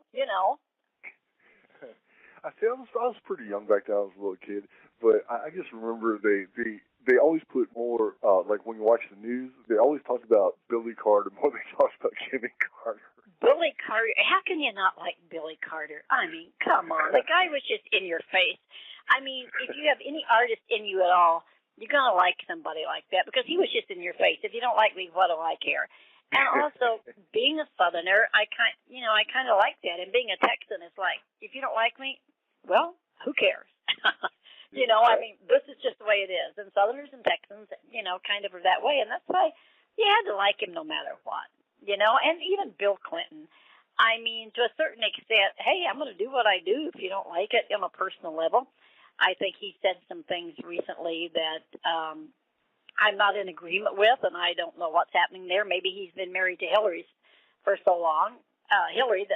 I was pretty young back then. I was a little kid, but I just remember they always put more, like when you watch the news, they always talked about Billy Carter more than they talked about Jimmy Carter. Billy Carter, how can you not like Billy Carter? I mean, come on. The guy was just in your face. I mean, if you have any artist in you at all, you're going to like somebody like that because he was just in your face. If you don't like me, what do I care? And also, being a Southerner, I kind of like that. And being a Texan, it's like, if you don't like me, well, who cares? I mean, this is just the way it is. And Southerners and Texans, kind of are that way. And that's why you had to like him no matter what, And even Bill Clinton, I mean, to a certain extent, hey, I'm going to do what I do if you don't like it on a personal level. I think he said some things recently that I'm not in agreement with, and I don't know what's happening there. Maybe he's been married to Hillary for so long. Hillary,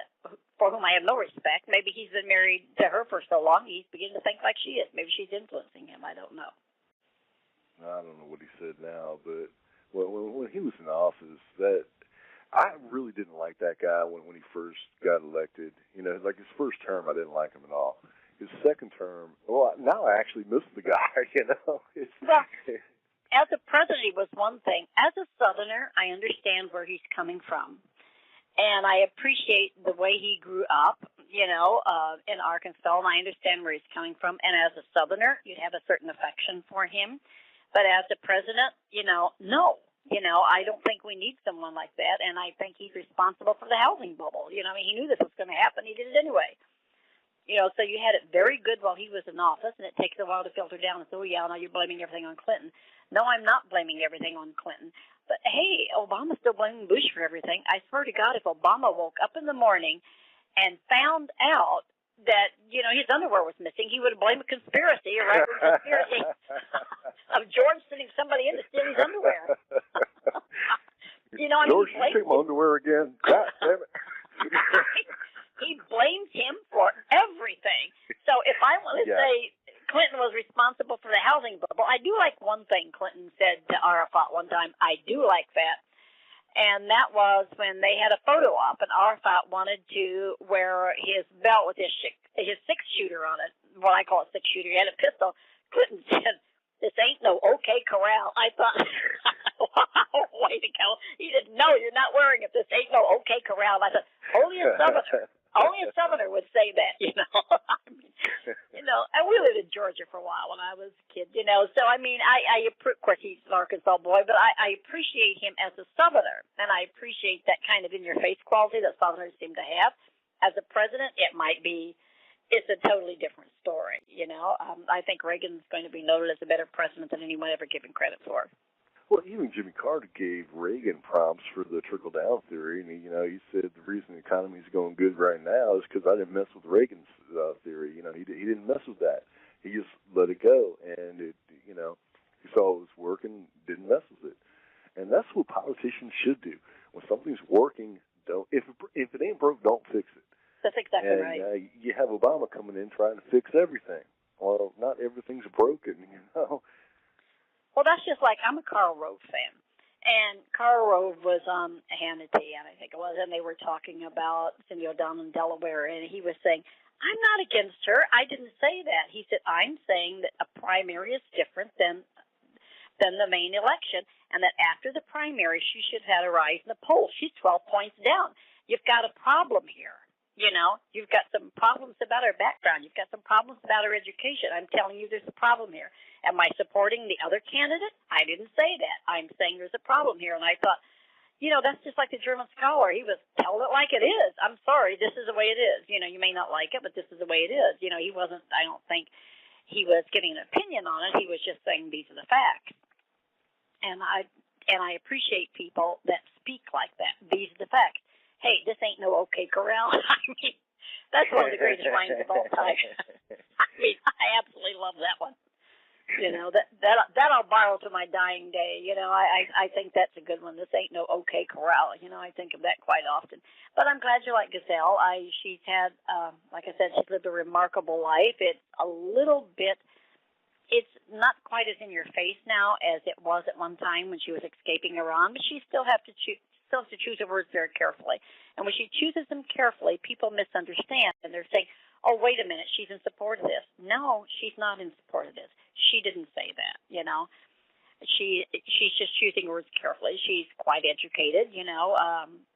for whom I have no respect, maybe he's been married to her for so long, he's beginning to think like she is. Maybe she's influencing him. I don't know. I don't know what he said now, but when he was in office, that I really didn't like that guy when he first got elected. You know, like his first term, I didn't like him at all. His second term, well, now I actually miss the guy. You know. Well, as a president, he was one thing. As a Southerner, I understand where he's coming from, and I appreciate the way he grew up. You know, in Arkansas, and I understand where he's coming from. And as a Southerner, you'd have a certain affection for him. But as a president, you know, no. You know, I don't think we need someone like that, and I think he's responsible for the housing bubble. You know, I mean, he knew this was going to happen. He did it anyway. You know, so you had it very good while he was in office, and it takes a while to filter down and say, oh, yeah, now you're blaming everything on Clinton. No, I'm not blaming everything on Clinton. But, hey, Obama's still blaming Bush for everything. I swear to God, if Obama woke up in the morning and found out that, you know, his underwear was missing, he would have blamed a conspiracy, a right-wing conspiracy of George sending somebody in to steal his underwear. You know, George, you take my underwear again? God damn it. He blamed him for everything. So if I want to say Clinton was responsible for the housing bubble, I do like one thing Clinton said to Arafat one time. I do like that. And that was when they had a photo op, and Arafat wanted to wear his belt with his six-shooter on it, what I call a six-shooter. He had a pistol. Clinton said, this ain't no OK Corral. I thought, wow, way to go. He said, no, you're not wearing it. This ain't no OK Corral. I said, only a Southerner would say that, you know. I mean, you know, and we lived in Georgia for a while when I was a kid, you know. So, I mean, of course, he's an Arkansas boy, but I appreciate him as a Southerner, and I appreciate that kind of in-your-face quality that Southerners seem to have. As a president, it's a totally different story, you know. I think Reagan's going to be noted as a better president than anyone ever given credit for. Well, even Jimmy Carter gave Reagan prompts for the trickle-down theory, and he said the reason the economy is going good right now is because I didn't mess with Reagan's theory. You know, he didn't mess with that. He just let it go, and he saw it was working, didn't mess with it, and that's what politicians should do. When something's working, if it ain't broke, don't fix it. That's exactly right. You have Obama coming in trying to fix everything. Well, not everything's broken, you know. Well, that's just like I'm a Karl Rove fan. And Karl Rove was on Hannity, and I think it was, and they were talking about Cindy O'Donnell in Delaware, and he was saying, I'm not against her. I didn't say that. He said, I'm saying that a primary is different than the main election, and that after the primary, she should have had a rise in the polls. She's 12 points down. You've got a problem here. You know, you've got some problems about her background. You've got some problems about her education. I'm telling you there's a problem here. Am I supporting the other candidate? I didn't say that. I'm saying there's a problem here. And I thought, you know, that's just like the German scholar. He was telling it like it is. I'm sorry, this is the way it is. You know, you may not like it, but this is the way it is. You know, he wasn't, I don't think he was giving an opinion on it. He was just saying these are the facts. And I appreciate people that speak like that. These are the facts. Hey, this ain't no OK Corral. I mean, that's one of the greatest lines of all time. I mean, I absolutely love that one. You know, that I'll borrow to my dying day. You know, I think that's a good one. This ain't no OK Corral. You know, I think of that quite often. But I'm glad you like Ghazal. She's had, like I said, she's lived a remarkable life. It's a little bit, it's not quite as in your face now as it was at one time when she was escaping Iran, but she still has to choose her words very carefully. And when she chooses them carefully, people misunderstand, and they're saying, oh, wait a minute, she's in support of this. No, she's not in support of this. She didn't say that, you know. She's just choosing words carefully. She's quite educated, you know,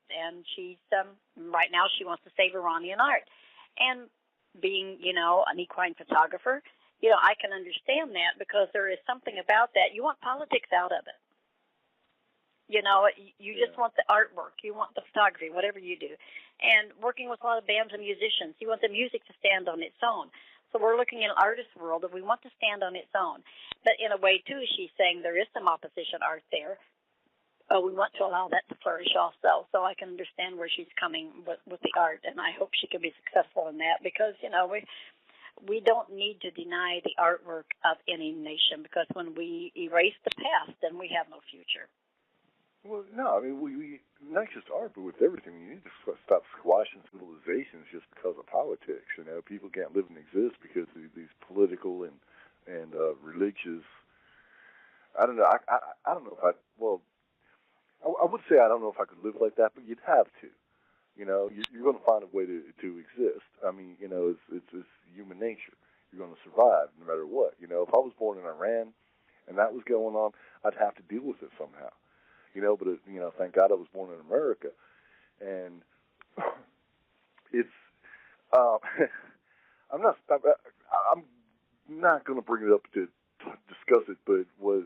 and she's, right now she wants to save Iranian art. And being, you know, an equine photographer, you know, I can understand that because there is something about that. You want politics out of it. You know, you just want the artwork. You want the photography, whatever you do. And working with a lot of bands and musicians, you want the music to stand on its own. So we're looking at an artist world that we want to stand on its own. But in a way, too, she's saying there is some opposition art there. We want to allow that to flourish also. So I can understand where she's coming with the art, and I hope she can be successful in that because, you know, we don't need to deny the artwork of any nation because when we erase the past, then we have no future. Well, no, I mean, we not just art, but with everything. You need to stop squashing civilizations just because of politics. You know, people can't live and exist because of these political and religious. I don't know. I don't know if I would say I don't know if I could live like that, but you'd have to. You know, you're going to find a way to exist. I mean, you know, it's human nature. You're going to survive no matter what. You know, if I was born in Iran and that was going on, I'd have to deal with it somehow. You know, but you know, thank God I was born in America, and it's. I'm not going to bring it up to discuss it, but what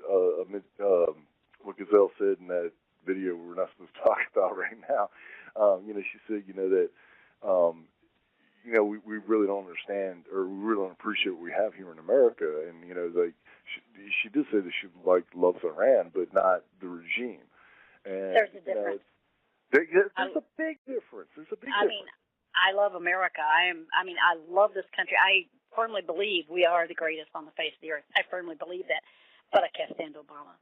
Ghazal said in that video we're not supposed to talk about right now. You know, she said, you know, that, you know, we really don't understand, or we really don't appreciate what we have here in America. And, you know, like, she did say that she, like, loves Iran, but not the regime. And, there's a difference. There's a big difference. There's a big difference. I mean, I love America. I love this country. I firmly believe we are the greatest on the face of the earth. I firmly believe that. But I can't stand Obama.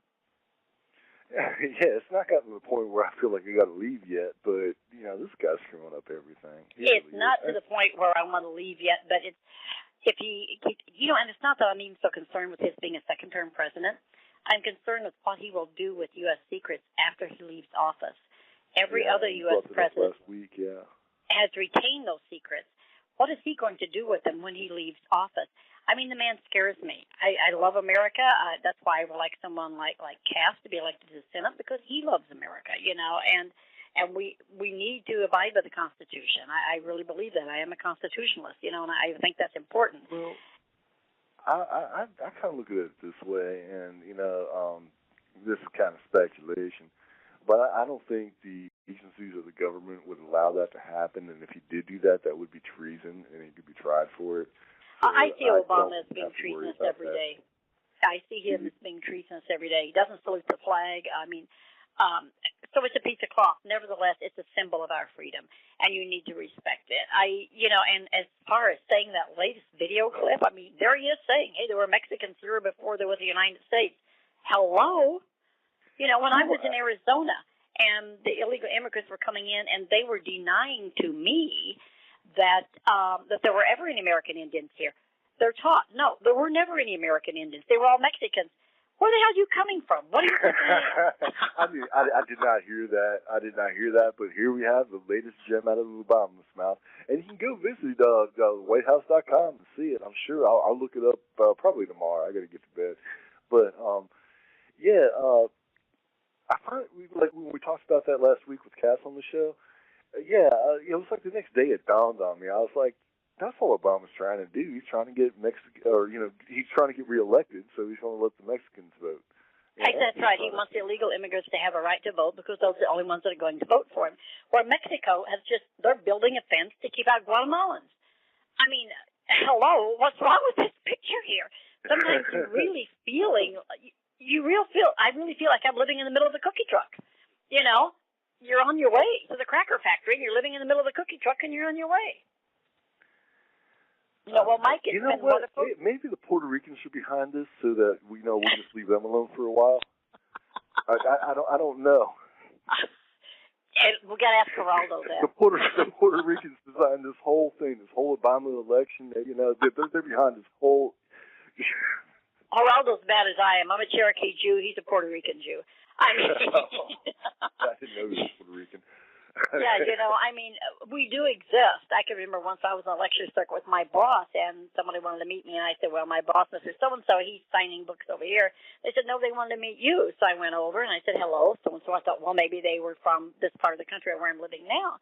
Yeah, it's not gotten to the point where I feel like I got to leave yet, but, you know, this guy's screwing up everything. It's not to the point where I want to leave yet, but it's, if he, you know, and it's not that I'm even so concerned with his being a second-term president. I'm concerned with what he will do with U.S. secrets after he leaves office. Every other U.S. president has retained those secrets. What is he going to do with them when he leaves office? I mean, the man scares me. I love America. That's why I would like someone like Cass to be elected to the Senate, because he loves America, you know, and we need to abide by the Constitution. I really believe that. I am a constitutionalist, you know, and I think that's important. Well, I kind of look at it this way, and, you know, this is kind of speculation, but I don't think the agencies of the government would allow that to happen, and if he did do that, that would be treason, and he could be tried for it. So I see Obama as being treasonous every day. I see him as being treasonous every day. He doesn't salute the flag. I mean, so it's a piece of cloth. Nevertheless, it's a symbol of our freedom, and you need to respect it. You know, and as far as saying that latest video clip, I mean, there he is saying, hey, there were Mexicans here before there was the United States. Hello? You know, when I was in Arizona and the illegal immigrants were coming in and they were denying to me that there were ever any American Indians here. They're taught, no, there were never any American Indians. They were all Mexicans. Where the hell are you coming from? What are you thinking? I did not hear that. But here we have the latest gem out of Obama's mouth. And you can go visit WhiteHouse.com to see it. I'm sure I'll look it up probably tomorrow. I got to get to bed. But, I find, like, when we talked about that last week with Cass on the show, it was like the next day it dawned on me. I was like, that's all Obama's trying to do. He's trying to get he's trying to get reelected, so he's going to let the Mexicans vote. That's right. He wants the illegal immigrants to have a right to vote because those are the only ones that are going to vote for him. Where Mexico they're building a fence to keep out Guatemalans. I mean, hello, what's wrong with this picture here? Sometimes you're really feeling, I really feel like I'm living in the middle of the cookie truck, you know? You're on your way to the cracker factory, and you're living in the middle of the cookie truck, and you're on your way. You know, well, Mike, it's been wonderful. Maybe the Puerto Ricans are behind this, so that we'll just leave them alone for a while. I don't know. And we got to ask Geraldo that. The Puerto Ricans designed this whole thing, this whole Obama election. You know, they're behind this whole. Geraldo's bad as I am. I'm a Cherokee Jew. He's a Puerto Rican Jew. I mean, I didn't know he was Puerto Rican. Yeah, you know, I mean, we do exist. I can remember once I was on a lecture circuit with my boss, and somebody wanted to meet me, and I said, well, my boss, Mr. So-and-so, he's signing books over here. They said, no, they wanted to meet you. So I went over, and I said, hello, so-and-so. I thought, well, maybe they were from this part of the country where I'm living now.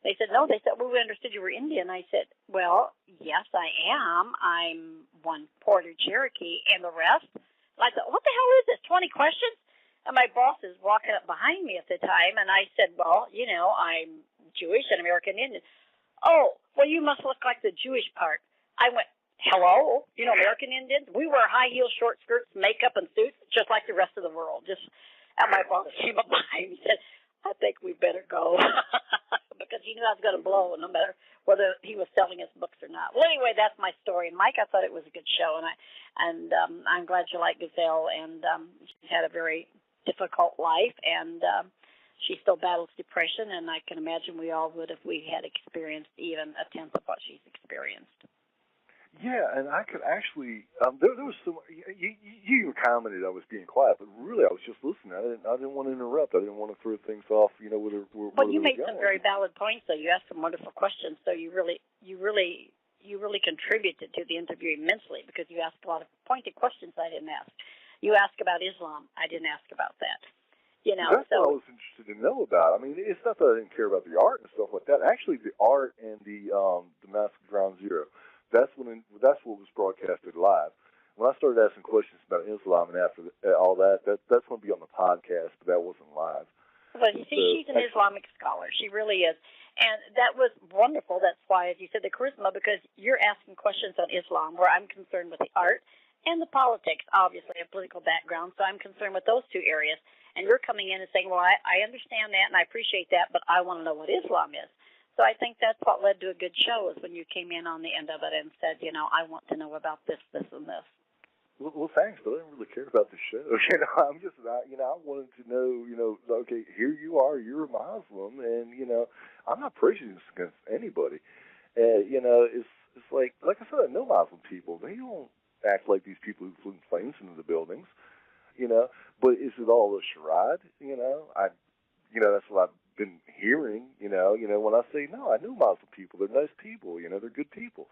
They said, no. They said, well, we understood you were Indian. I said, well, yes, I am. I'm one Porter Cherokee, and the rest. And I thought, what the hell is this, 20 questions? And my boss is walking up behind me at the time, and I said, well, you know, I'm Jewish and American Indian. Oh, well, you must look like the Jewish part. I went, hello? You know, American Indians? We wear high heels, short skirts, makeup, and suits, just like the rest of the world. And my boss came up behind me and said, I think we better go. Because he knew I was going to blow, no matter whether he was selling his books or not. Well, anyway, that's my story. And, Mike, I thought it was a good show, and I'm glad you like Ghazal, and she's had a very difficult life, and she still battles depression, and I can imagine we all would if we had experienced even a tenth of what she's experienced. Yeah, and I could actually. There was some. You commented I was being quiet, but really I was just listening. I didn't want to interrupt. I didn't want to throw things off. Well, you made some very valid points, though. You asked some wonderful questions, so you really contributed to the interview immensely because you asked a lot of pointed questions I didn't ask. You asked about Islam. I didn't ask about that. That's what I was interested to know about. I mean, it's not that I didn't care about the art and stuff like that. Actually, the art and the Mask of Ground Zero. That's what was broadcasted live. When I started asking questions about Islam and after all that's going to be on the podcast, but that wasn't live. But you see, she's an Islamic scholar. She really is. And that was wonderful. That's why, as you said, the charisma, because you're asking questions on Islam where I'm concerned with the art and the politics, obviously, a political background. So I'm concerned with those two areas. And you're coming in and saying, well, I understand that and I appreciate that, but I want to know what Islam is. So I think that's what led to a good show is when you came in on the end of it and said, I want to know about this, this, and this. Well, thanks, but I didn't really care about the show. I'm just, I wanted to know, okay, here you are, you're a Muslim, and I'm not prejudiced against anybody. It's like I said, I know Muslim people. They don't act like these people who flew planes into the buildings, But is it all a charade? That's what I've been hearing. When I say no, I know Muslim people. They're nice people. They're good people.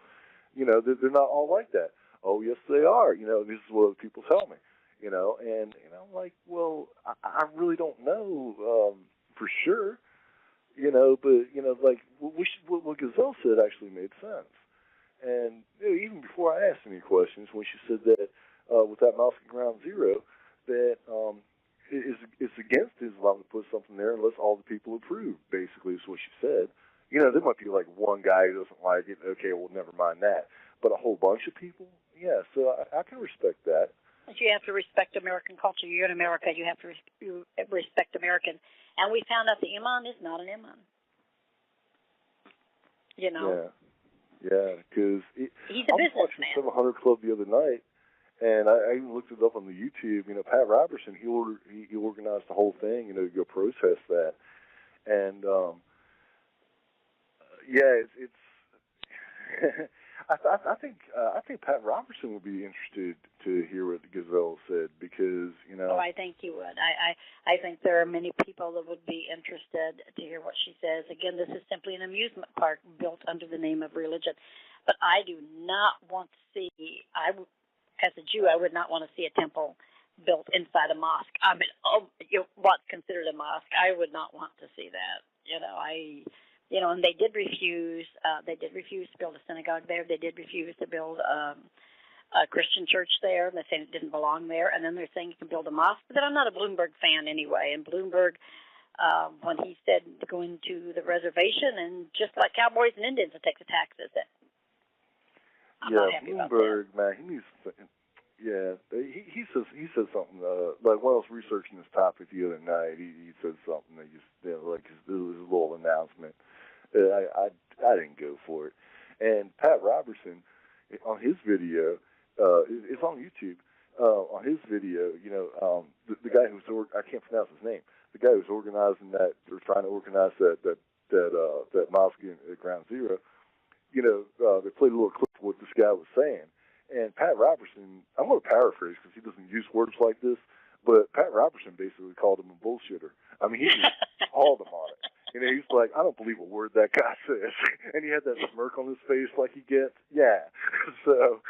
They're not all like that. Oh, yes, they are. This is what other people tell me. And I'm like, well, I really don't know for sure. But like what Ghazal said actually made sense. And even before I asked any questions, when she said that with that Mosque at Ground Zero, that it's against Islam to put something there unless all the people approve. Basically, is what she said. There might be like one guy who doesn't like it. Okay, well, never mind that. But a whole bunch of people, yeah. So I can respect that. But you have to respect American culture. You're in America. You have to respect American. And we found out the imam is not an imam. Yeah, because he's a businessman. I was watching 700 Club the other night, and I even looked it up on the YouTube. Pat Robertson, he organized the whole thing, to go protest that. And it's I think Pat Robertson would be interested to hear what Ghazal said because Oh, I think he would. I think there are many people that would be interested to hear what she says. Again, this is simply an amusement park built under the name of religion. But I do not want to see. As a Jew, I would not want to see a temple built inside a mosque. I mean, what's considered a mosque? I would not want to see that. And they did refuse. They did refuse to build a synagogue there. They did refuse to build a Christian church there. They're saying it didn't belong there. And then they're saying you can build a mosque. But then I'm not a Bloomberg fan anyway. And Bloomberg, when he said to go into the reservation and just like cowboys and Indians to take the taxes, I'm not happy Bloomberg, about that. man, he needs to. Yeah, he says something like when I was researching this topic the other night. He said something that just like his little announcement. I didn't go for it. And Pat Robertson on his video, it's on YouTube. On his video, the guy who's I can't pronounce his name. The guy who's organizing that, or trying to organize that mosque at Ground Zero. They played a little clip of what this guy was saying. And Pat Robertson, I'm going to paraphrase because he doesn't use words like this, but Pat Robertson basically called him a bullshitter. I mean, he just called him on it. He's like, I don't believe a word that guy says. And he had that smirk on his face like he gets. Yeah. So,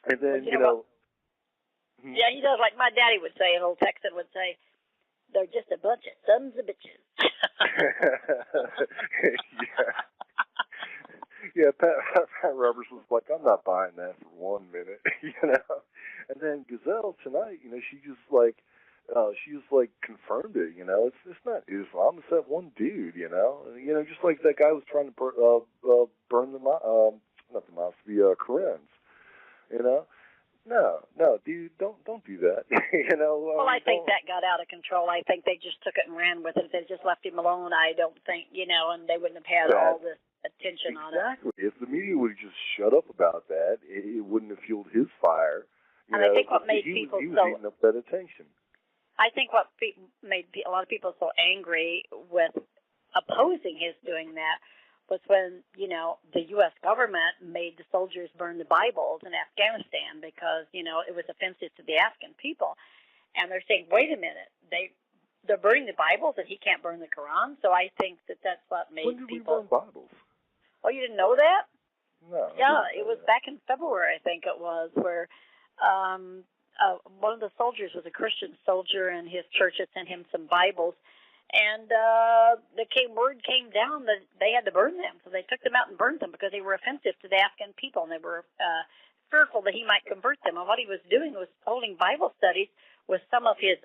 and then, Yeah, he does like my daddy would say, an old Texan would say, they're just a bunch of sons of bitches. Yeah. Yeah, Pat Roberts was like, I'm not buying that for 1 minute, And then Ghazal tonight, she just confirmed it, It's not Islam, it's that one dude, just like that guy was trying to burn the Qurans, No, dude, don't do that, Well, I think that got out of control. I think they just took it and ran with it. If they just left him alone, I don't think, and they wouldn't have had all this attention on it. Exactly. If the media would have just shut up about that, it wouldn't have fueled his fire. And I think what made people he was eating up that attention. I think what made a lot of people so angry with opposing his doing that was when, the U.S. government made the soldiers burn the Bibles in Afghanistan because, it was offensive to the Afghan people. And they're saying, wait a minute, they're burning the Bibles and he can't burn the Quran? So I think that's what made when did people... we burn Bibles? Oh, you didn't know that? No. Yeah, it was back in February, I think it was, where one of the soldiers was a Christian soldier, and his church had sent him some Bibles. And word came down that they had to burn them. So they took them out and burned them because they were offensive to the Afghan people, and they were fearful that he might convert them. And what he was doing was holding Bible studies with some of his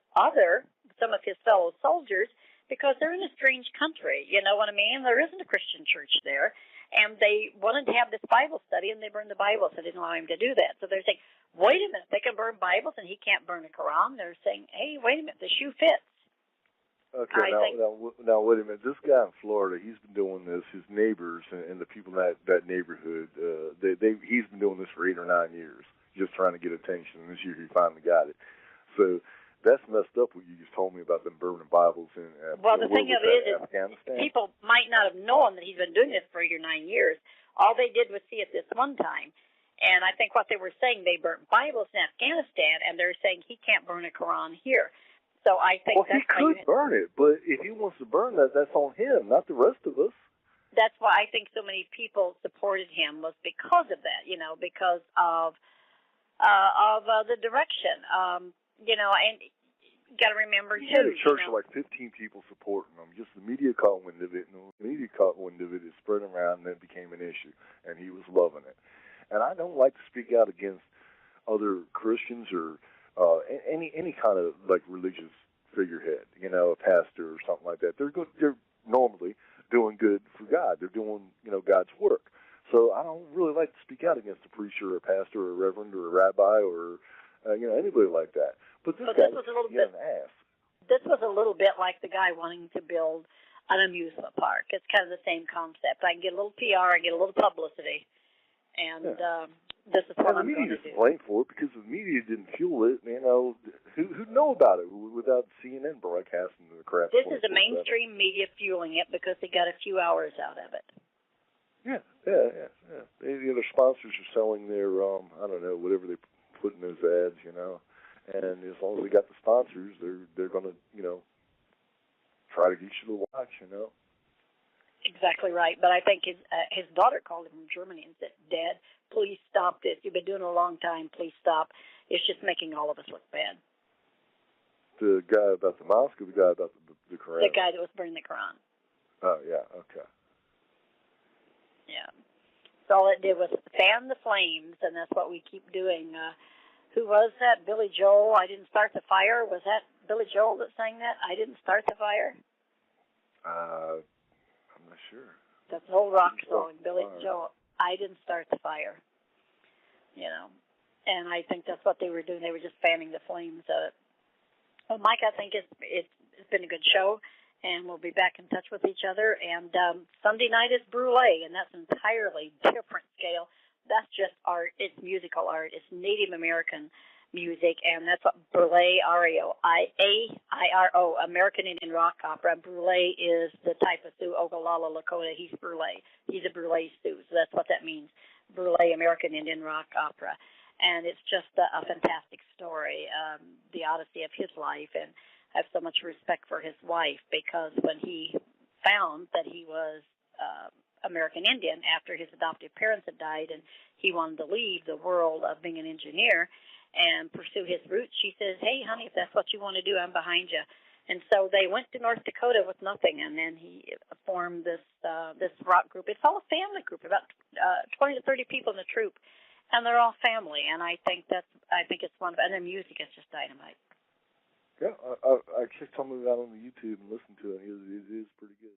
fellow soldiers, because they're in a strange country. You know what I mean? There isn't a Christian church there. And they wanted to have this Bible study, and they burned the Bible, so they didn't allow him to do that. So they're saying, wait a minute, they can burn Bibles and he can't burn a Quran? They're saying, hey, wait a minute, the shoe fits. Okay, now wait a minute. This guy in Florida, he's been doing this. His neighbors and the people in that neighborhood, he's been doing this for 8 or 9 years, just trying to get attention. And this year he finally got it. So that's messed up what you just told me about them burning Bibles in Well, the thing of it is, Afghanistan. People might not have known that he's been doing this for 8 or 9 years. All they did was see it this one time. And I think what they were saying, they burnt Bibles in Afghanistan, and they're saying he can't burn a Quran here. So I think he could burn it, but if he wants to burn that, that's on him, not the rest of us. That's why I think so many people supported him, was because of that, because of the direction. And you got to remember, he had a church of like 15 people supporting him. Just the media caught wind of it, and the media caught wind of it. It spread around, and it became an issue, and he was loving it. And I don't like to speak out against other Christians or any kind of like religious figurehead, a pastor or something like that. They're good. They're normally doing good for God. They're doing God's work. So I don't really like to speak out against a preacher or a pastor or a reverend or a rabbi or anybody like that. But this guy was an ass. This was a little bit like the guy wanting to build an amusement park. It's kind of the same concept. I can get a little PR, I get a little publicity, and this is what I'm going to do. The media is blamed for it because the media didn't fuel it. Who'd know about it without CNN broadcasting the crap? This is the mainstream media fueling it because they got a few hours out of it. Yeah. The other sponsors are selling their, whatever they put in those ads, And as long as they got the sponsors, they're going to, try to get you to watch, Exactly right. But I think his daughter called him from Germany and said, Dad, please stop this. You've been doing it a long time. Please stop. It's just making all of us look bad. The guy about the mosque or the guy about the Quran? The guy that was burning the Quran. Oh, yeah, okay. Yeah. So all it did was fan the flames, and that's what we keep doing. Who was that? Billy Joel, I Didn't Start the Fire? Was that Billy Joel that sang that? I Didn't Start the Fire? I'm not sure. That's an old rock song, Billy Joel. I Didn't Start the Fire. And I think that's what they were doing. They were just fanning the flames of it. Well, Mike, I think it's been a good show, and we'll be back in touch with each other. And Sunday night is Brûlée, and that's an entirely different scale. That's just art. It's musical art. It's Native American music, and that's what Brûlée, R-A-I-A-I-R-O, American Indian Rock Opera. Brûlée is the type of Sioux, Ogallala, Lakota. He's Brûlée. He's a Brûlée Sioux, so that's what that means. Brûlée, American Indian Rock Opera. And it's just a fantastic story, the odyssey of his life, and I have so much respect for his wife because when he found that he was American Indian after his adoptive parents had died and he wanted to leave the world of being an engineer and pursue his roots, she says, hey, honey, if that's what you want to do, I'm behind you. And so they went to North Dakota with nothing, and then he formed this rock group. It's all a family group, about 20 to 30 people in the troupe, and they're all family. And I think it's one of, and their music is just dynamite. Yeah, I checked some of that on the YouTube and listened to it. It is pretty good.